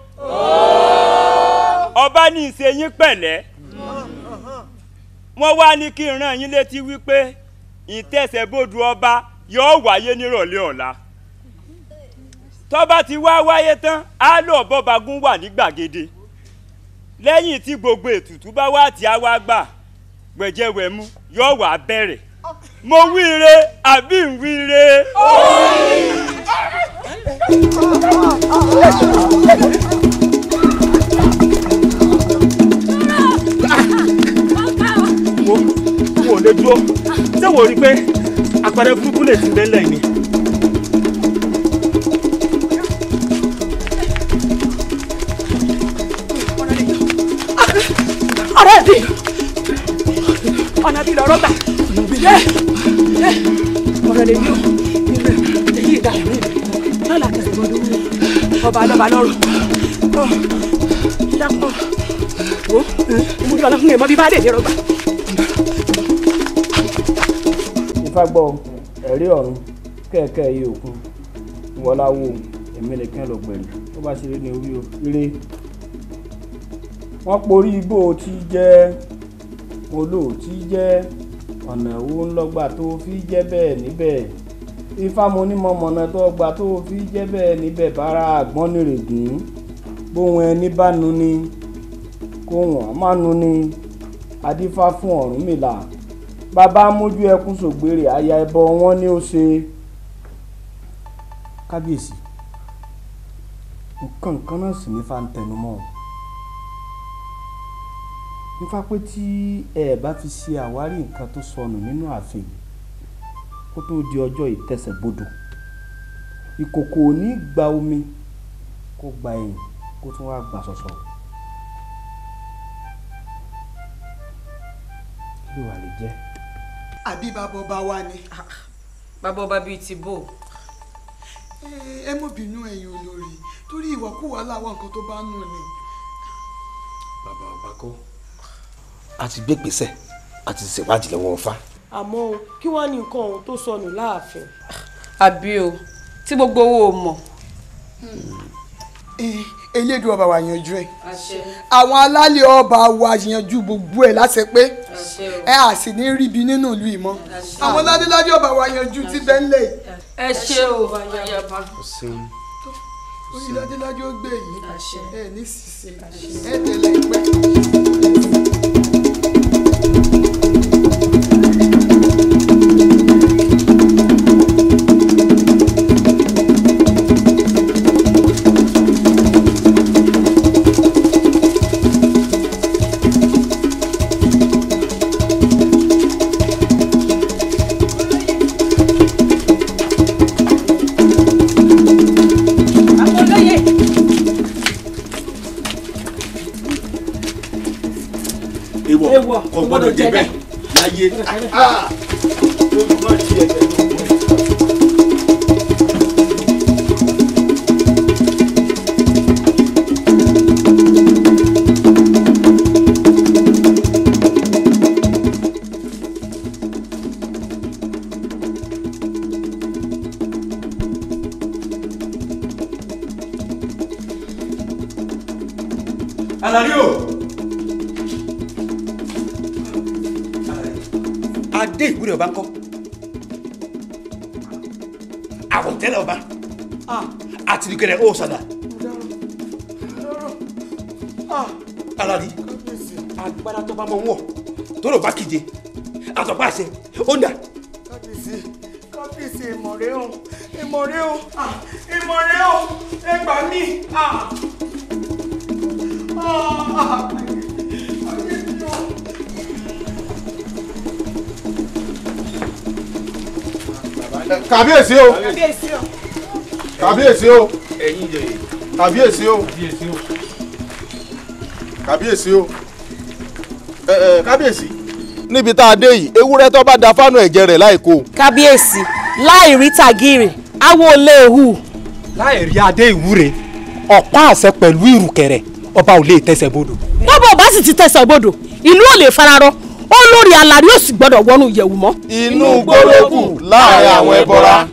ọba ní ìṣe yín pẹ̀lẹ́ wọ́n wá ní kí n rán yín létí wípé ìtẹ̀sẹ̀bodù ọba yóò wáyé nírọ̀lẹ́ ọ̀la tó bá ti wá wáyé tán á lọ bọ́bagún wà ní gbàgede lẹ́yìn tí gbogbo ètùtù bá wá tí a wá gbà gbẹ̀jẹ̀wẹ̀mú yóò wá bẹ̀rẹ̀ mo wíire àbí ń wíire. wo lè dúró ṣé wò rí pé àpẹẹrẹ burúkú lè ti bẹ́ẹ̀ lẹ́yìn ni. ọ̀rẹ́ mi ọ̀nà bí lọ́rọ́ gbà ọ̀rẹ́ lè mú èyí ìdáhùn mi lọ́la tẹ̀sí gbọdọ̀ ọba lọ́ba lọ́rùn dákun wo ìmúdí ọlọ́run èèmọ́ bí bá lè lérò gbà. Ifá gbọ́ ẹ̀rí ọ̀run kẹ̀kẹ́ iye òkun ìwọláwo èmi nìkan lọ gbẹ̀rù tó bá ṣe rí ní orí ire wọ́n porí igbó tí jẹ́ olóòtí jẹ́ ọ̀nà owó ńlọ́gbà tó fi jẹ́ bẹ́ẹ̀ níbẹ̀ Ifá mo ní mọ̀mọ́nà tó gbà tó fi jẹ́ bẹ́ẹ̀ níbẹ̀ bára àgbọ́n nìrègùn bóun ẹni bá nu ni kóhùn àmánu ni adífá fún Ọ̀rúnmìlà bàbá mójú ẹkún sògbèrè aya ẹbọ wọn ni ó ṣe. Kábíyèsí nǹkan náà sì ní Ifá ń tẹnu mọ́ ọ Ifá pé tí ẹ bá fi ṣe àwárí nǹkan tó sọnù nínú ààfin kó tó di ọjọ́ ìtẹsẹ̀bodò ìkòkò ò ní gba omi kó gba ẹ̀yìn kó tún wá gbà sọ̀sọ̀ kí ló wà lè jẹ́. àbí bàbá ọba wa ni. bàbá ọba bíi ti bò. ẹ mọ̀ bínú ẹ̀yin olórí torí ìwàkúwà láwọn nǹkan tó bá nù ni. bàbá ọba kọ́ a ti gbé gbèsè a ti ṣèwádìí lọ́wọ́ Ifá. àmọ́ o kí wọ́n ní nǹkan ohun tó sọnù láàfin. àbí o tí gbogbo owó o mọ̀. elédùn ọba wa yanjú ẹ àwọn alálẹ̀ ọba wa yanjú gbogbo ẹ láṣẹ pé ẹ à sì ní ríbi nínú ìlú ìmọ̀ àwọn ládéládé ọba wa yanjú ti bẹ́ẹ̀ lẹ̀. ẹ ṣé o ayaba. orí ládéládé ó gbé yìí ẹ ní sísè ẹ tẹ̀lé ìpẹ́. kò gbọ́dọ̀ jẹ bẹ́ẹ̀ láyé olùkọ́ ti ẹgbẹ́ tó wọ. Alario. Adé ìwúrẹ́ ọba ńkọ́. Àwọ̀tẹ́lẹ̀ ọba. Àtìlùkẹ̀rẹ̀ ó sàdà. Aladi. Agbára tó bá mọ wọ̀ tó lọ bá kíje. Àtọ̀pá àṣẹ. Ó ń dà. Kábíyèsí ìmọ̀rẹ́ o. Ìmọ̀rẹ́ o. Ìmọ̀rẹ́ o. Ẹ gbà mí. Kábíyèsí o. Kábíyèsí o. Ẹ̀yin ìjòyè. Kábíyèsí o. Kábíyèsí o. Kábíyèsí. Níbi tá a dé yìí ewúrẹ́ tó bá da fánù ẹ̀jẹ̀ rẹ̀ láìkó. Kábíyèsí láì rí tàgìrì awo lè hù. láì rí adé ìwúre ọ̀pá àṣẹ pẹ̀lú ìrùkẹ̀rẹ̀ ọba ò lè tẹsẹ̀ bodò. bọ́bọ̀ bá sì ti tẹsẹ̀ bodò ìlú ò lè fararọ olórí Àlàrí ò sì gbọ́dọ̀ wọnú ìyẹ̀wù mọ́. inú gbólógùn láàrin àwọn ẹbọra.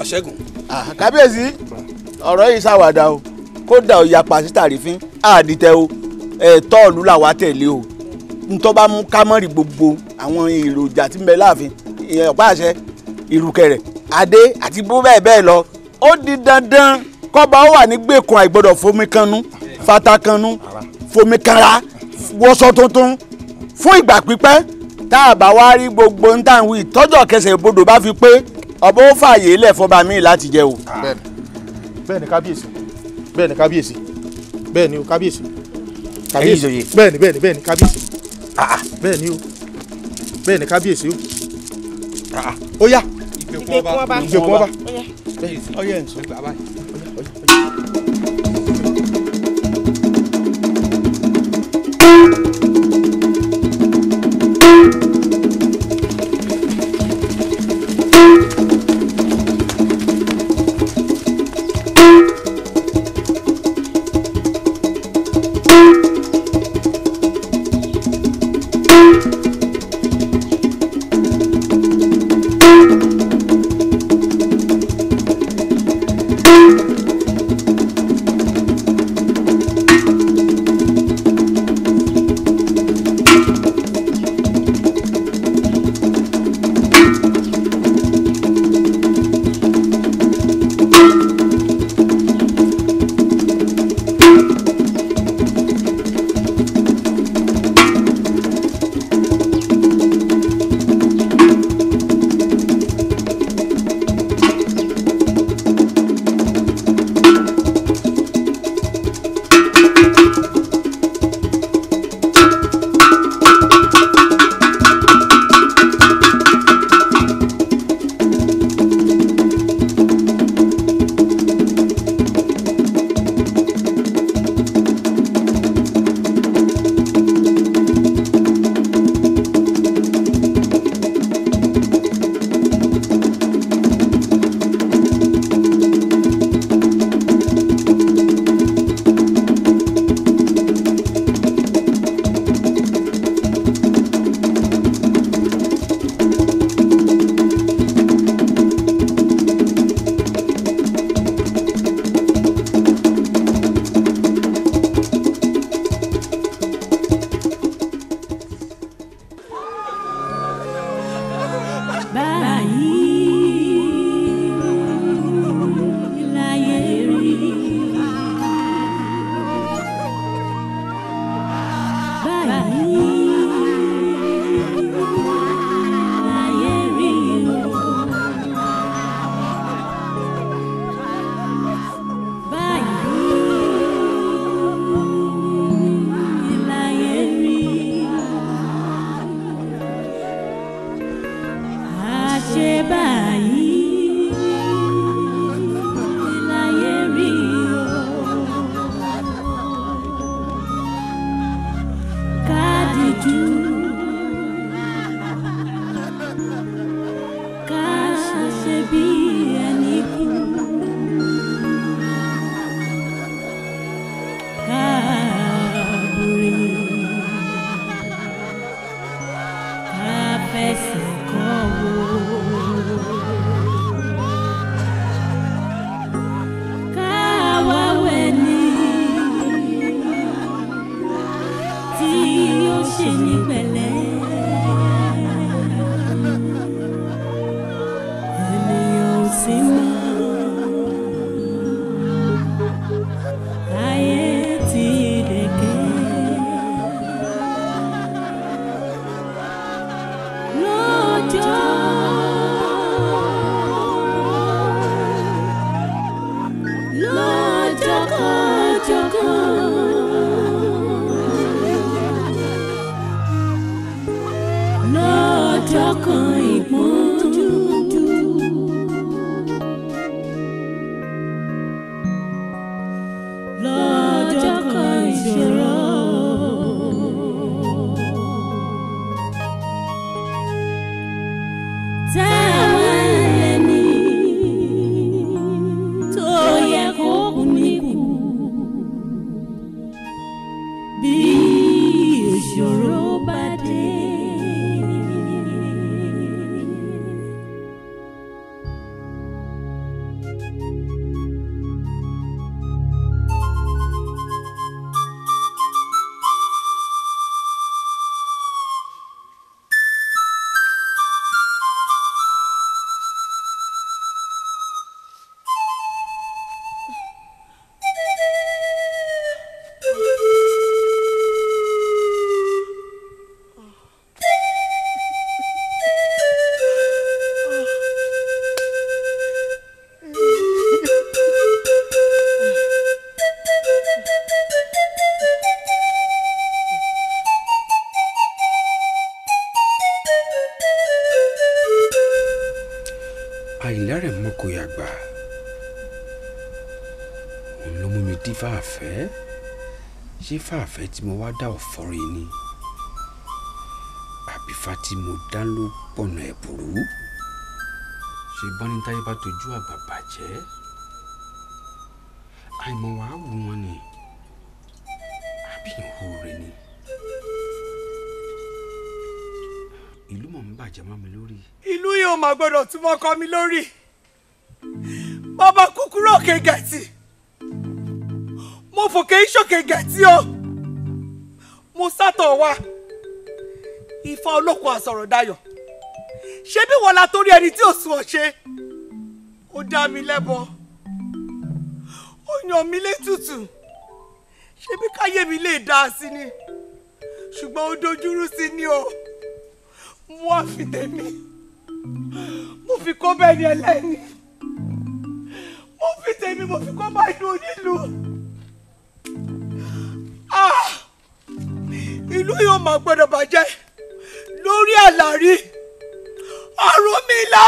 Ọ̀ṣẹ́gun kábíyèsí ọ̀rọ̀ yìí ṣàwàdà o kódà ó yapa sí tàrífín àdìtẹ̀ o tọ́ọ̀lù làwa tẹ̀lé o ntọ́ bá mú kámọ́rì gbogbo àwọn èròjà tí ń bẹ láàfin ọ̀pá àṣẹ ìrùkẹ̀rẹ̀ adé àti bó bẹ́ẹ̀ bẹ́ẹ̀ lọ ó di dandan kọ́ba ó wà ní gbèkùn àìgbọ́dọ̀ fomi kanú fata kanú fomi kanra wọṣọ tuntun fún ìgbà pípẹ́ tá a bá wá rí gbogbo ń tàn wí tọ́jọ́ kẹsẹ̀ ìbodò bá fi pé ọba ó fààyè lẹ̀ fọba mi láti jẹ o. bẹ́ẹ̀ni kábíyèsí bẹ́ẹ̀ni kábíyèsí bẹ́ẹ̀ni o kábíyèsí kábíyèsí bẹ́ẹ̀ni kábíyèsí bẹ́ẹ̀ni o bẹ́ẹ̀ni kábíyèsí o ó yá ìgbèkùn ọba ọyẹ ẹ̀ ń sọ. ìlẹ́rẹ̀ mọ́kòyà gbà òun ló mú mi dí fàáfẹ́ ṣé fàáfẹ́ tí mo wá dá ọ̀fọ́rẹ́ ni àbí fa tí mo dá ló pọ̀nà ẹ̀bùrú ṣe bọ́ni táyé bá tójú àgbà bàjẹ́ àìmọ̀ wàá wù wọn ni àbí ìhòòrè ni ìlú mọ̀ ń bàjẹ́ mọ́ mi lórí. ìlú yìí ò máa gbọ́dọ̀ túmọ̀ kọ́ mi lórí bàbá kúkúrú òkè gẹ̀ẹ́tì mo fòkè ìṣòkè gẹ̀ẹ́tì o mo sátọ̀ wá Ifá olóko àsọ̀rọ̀ dayọ̀ ṣé bí wọ́n la torí ẹni tí ò sùn ọ̀ṣẹ́ ó dá mi lẹ́bọ ó yàn mí létùtù ṣé bí káyé mi lè dá a sí ni ṣùgbọ́n ó dojúrú sí ni o mo wá fi tèmi mo fi kó bẹ́ẹ̀ ni ẹlẹ́ni mo fi tèmi mo fi kó bá inú onílù ìlú yóò máa gbọ́dọ̀ bàjẹ́ lórí àlàrí Ọ̀rúnmìlà.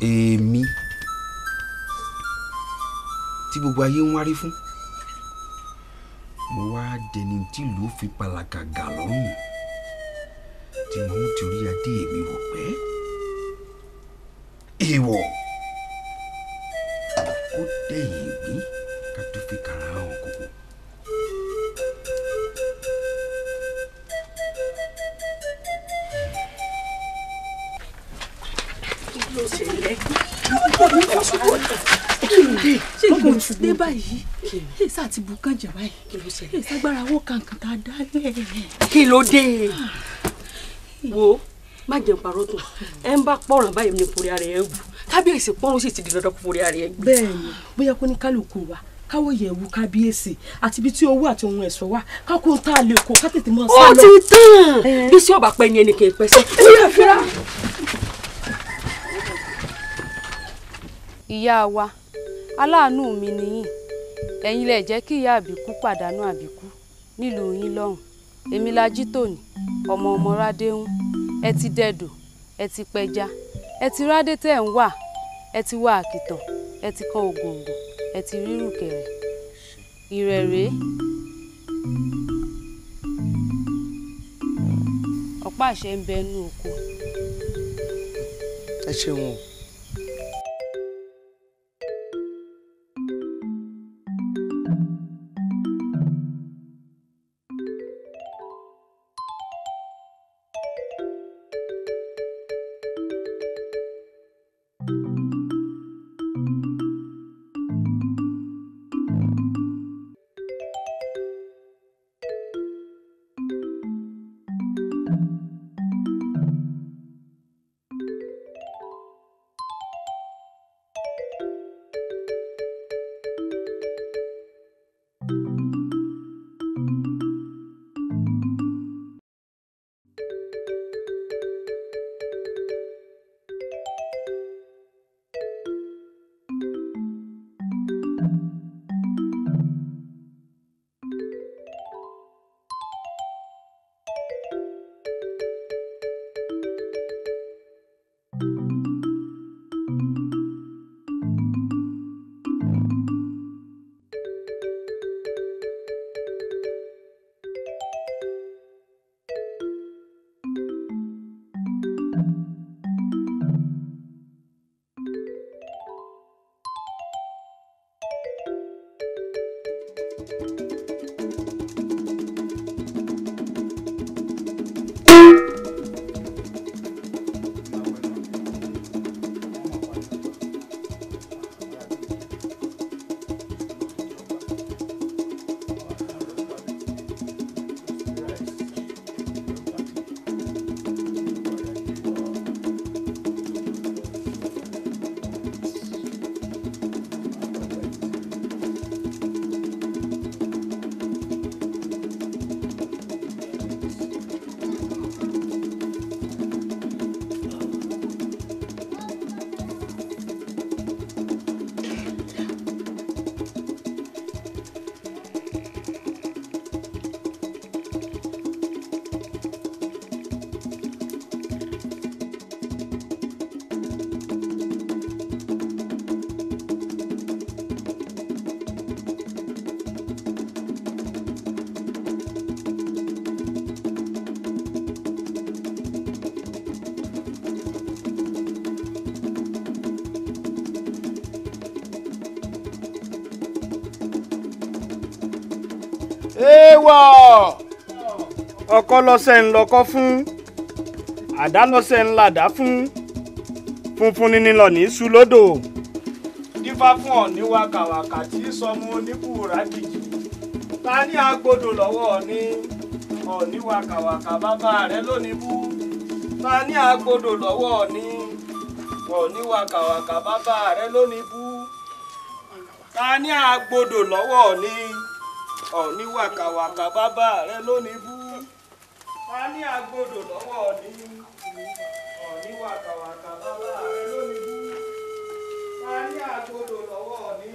èmi tí gbogbo ayé ń wárí fún mo wá dẹni tí ìlú fi palàgàgà lọ́rùn tí wọ́n ń torí adé mi wò pẹ́ èèwọ̀ ó dẹ̀yìn ìgbín ká tó fi kàrà hàn kókó ṣubú kí ló dé ṣé kò ti dé báyìí ẹ sá ti bu kàn jẹ báyìí kí ló ṣẹlẹ̀ ẹ ságbára owó kankan tá a dá lẹ. kí ló dé wo má jẹun parọ́ tó ẹ ń bá pọ̀ràn báyìí ní forí ara ẹ wù kábíyèsí pọ́nrún sì ti di dandan kó forí ara ẹ gbé. bẹ́ẹ̀ni bóyá kó ní kálukú wa káwọ yẹ̀wù kábíyèsí àti ibi tí owó àti ohun ẹ̀ṣọ́ wà kákó tá a lè kó ká tètè mọ́ ó ti tán bí sí ọba pẹ́ ni ẹnì kì í pẹ́ sẹ́. ìyá wa aláàánú mi nìyí ẹ̀yin lẹ jẹ́ kí ìyá àbíkú pàdánù àbíkú nílùú yín lọ́hùn èmi la jí tòní ọmọ rádéhùn ẹ ti dẹdò ẹ ti pẹja ẹ ti rádé tẹ̀ ń wà ẹ ti wá àkìtàn ẹ ti kan ògòǹgò ẹ ti rírù kẹrẹ ìrẹ̀rẹ̀ ọ̀pá àṣẹ ń bẹ nú oko. ẹ ṣeun o. èèwọ̀ ọkọ lọ́sẹ̀ ń lọ́kọ́ fún àdá lọ́sẹ̀ ń làdá fún funfun ní lọ ní sú lódò dífá fún ọ̀ní wákàwákà tí sọmọ oníbùrà kìjì ta ní agbodò lọ́wọ́ ní ọ̀ní wákàwákà bàbá rẹ lónìí bú ta ní agbodò lọ́wọ́ ní ọ̀ní wákàwákà bàbá rẹ lónìí bú ta ní agbodò lọ́wọ́ ní ọ̀ní wàkàwàkà bàbá rẹ lónìí bú ta ní agbodò lọ́wọ́ ní ọ̀ní wàkàwàkà bàbá rẹ lónìí bú ta ní agbodò lọ́wọ́ ní.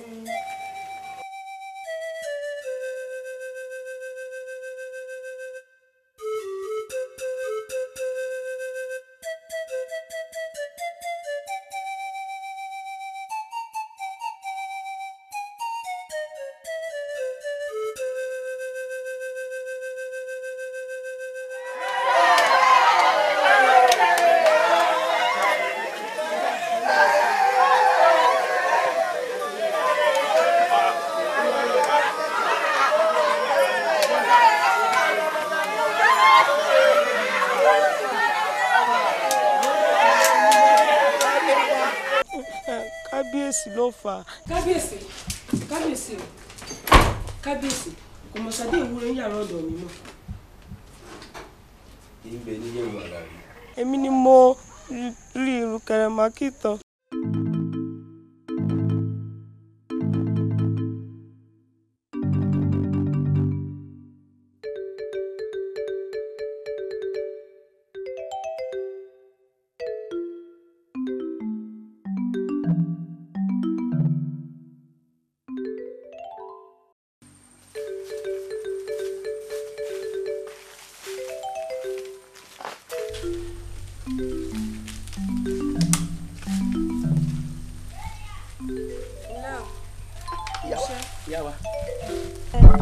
kábíyèsí ló fà á. kábíyèsí kábíyèsí o kábíyèsí kò mọ̀ sádé ìwúre ń yàrá ọ̀dọ̀ mi náà. ibẹ̀ ní yẹ̀wò ara rẹ̀. èmi ni mo rí ìrùkẹ̀rẹ̀ màkìtàn.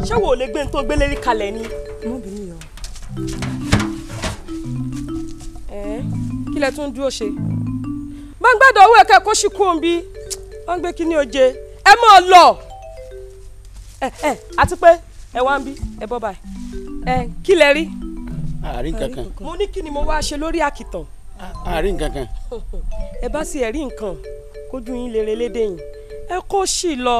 ṣé wo lè gbé tó gbélé rí kalẹ̀ ni. ọmọbìnrin yọ. kí lẹ tún dúró ṣe. bá ń gbàdọ̀ owó ẹ̀ka kó ṣì kú òun bí wọ́n ń gbé kí ni oje ẹ mọ̀ ọ́ lọ. àti pé ẹ wá ń bí ẹ bọ́ báyìí kí lẹ rí. àárín kankan. mo ní kí ni mo wá ṣe lórí àkìtàn. àárín kankan. ẹ bá sì ẹ̀rí nǹkan kójú yín lè relédè yín ẹ kó ṣì lọ.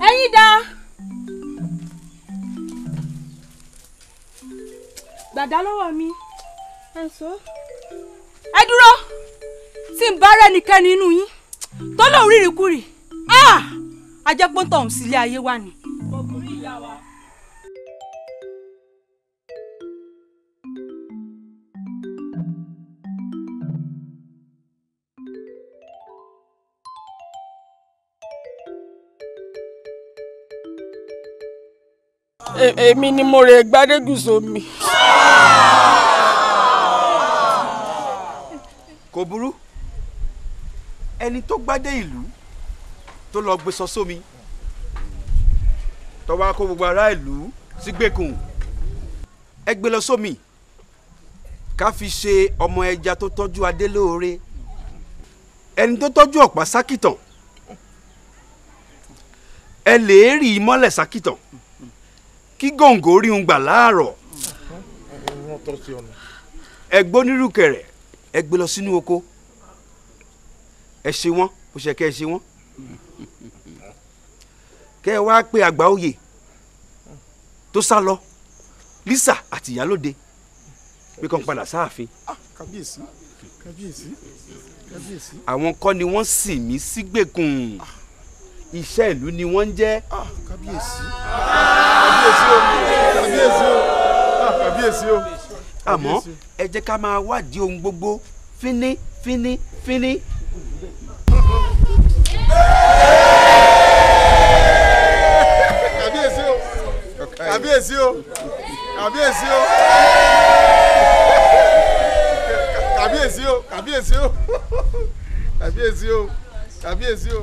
ẹ̀yin dá gbàdá lọ́wọ́ mi ẹ dúró tí n bá rẹ́nikẹ́ni nínú yín tó lóun rírì kúrì ajẹ́pọ́ntàn òun sílé ayé wà ní. ọkùnrin ìyá wa. èmi ni mo rè gbádégùsọ mi. kò burú ẹni tó gbádé ìlú tó lọ gbé sọ sómi tó wá kó gbogbo ará ìlú sígbèkùn ẹ gbé lọ sómi ká fi ṣe ọmọ ẹja tó tọ́jú adé lóore ẹni tó tọ́jú ọ̀pá sákìtàn ẹ lè rí i mọ́lẹ̀ sákìtàn kí gòǹgò rí un gbà láàárọ̀ ẹ gbónírùkẹ̀rẹ̀ ẹ gbé lọ sínú oko ẹ ṣe wọ́n bó ṣe kẹ́ ẹ ṣe wọ́n kẹ́ ẹ wá pé àgbà oyè tó sá lọ Lísà àti Ìyálóde pé kàn padà sáàfin. kábíyèsí kábíyèsí kábíyèsí. àwọn kọ́ ni wọ́n sì mí sígbèkùn iṣẹ́ ìlú ni wọ́n ń jẹ́. kábíyèsí kábíyèsí o kábíyèsí o kábíyèsí o. àmọ́ ẹ jẹ́ ká máa wádìí ohun gbogbo fíní fíní fíní. kábíyèsí o kábíyèsí o kábíyèsí o kábíyèsí o kábíyèsí o kábíyèsí o kábíyèsí o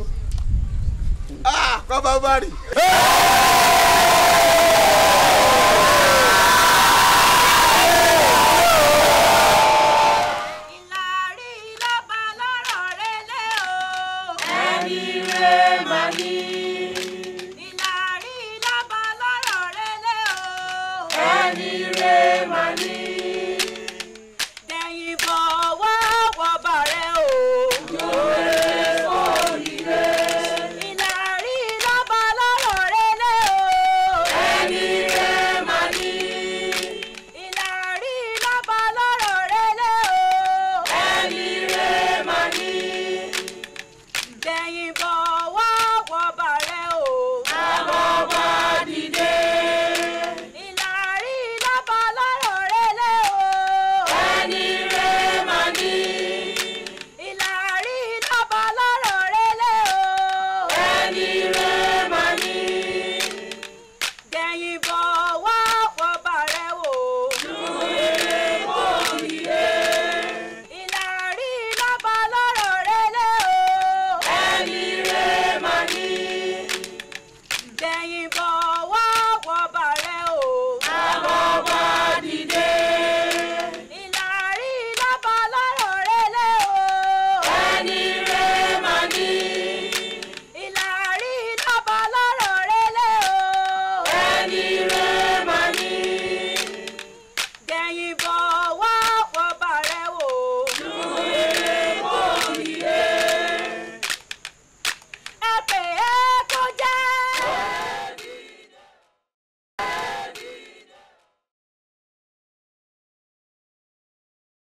bàbá bá rí. Ẹni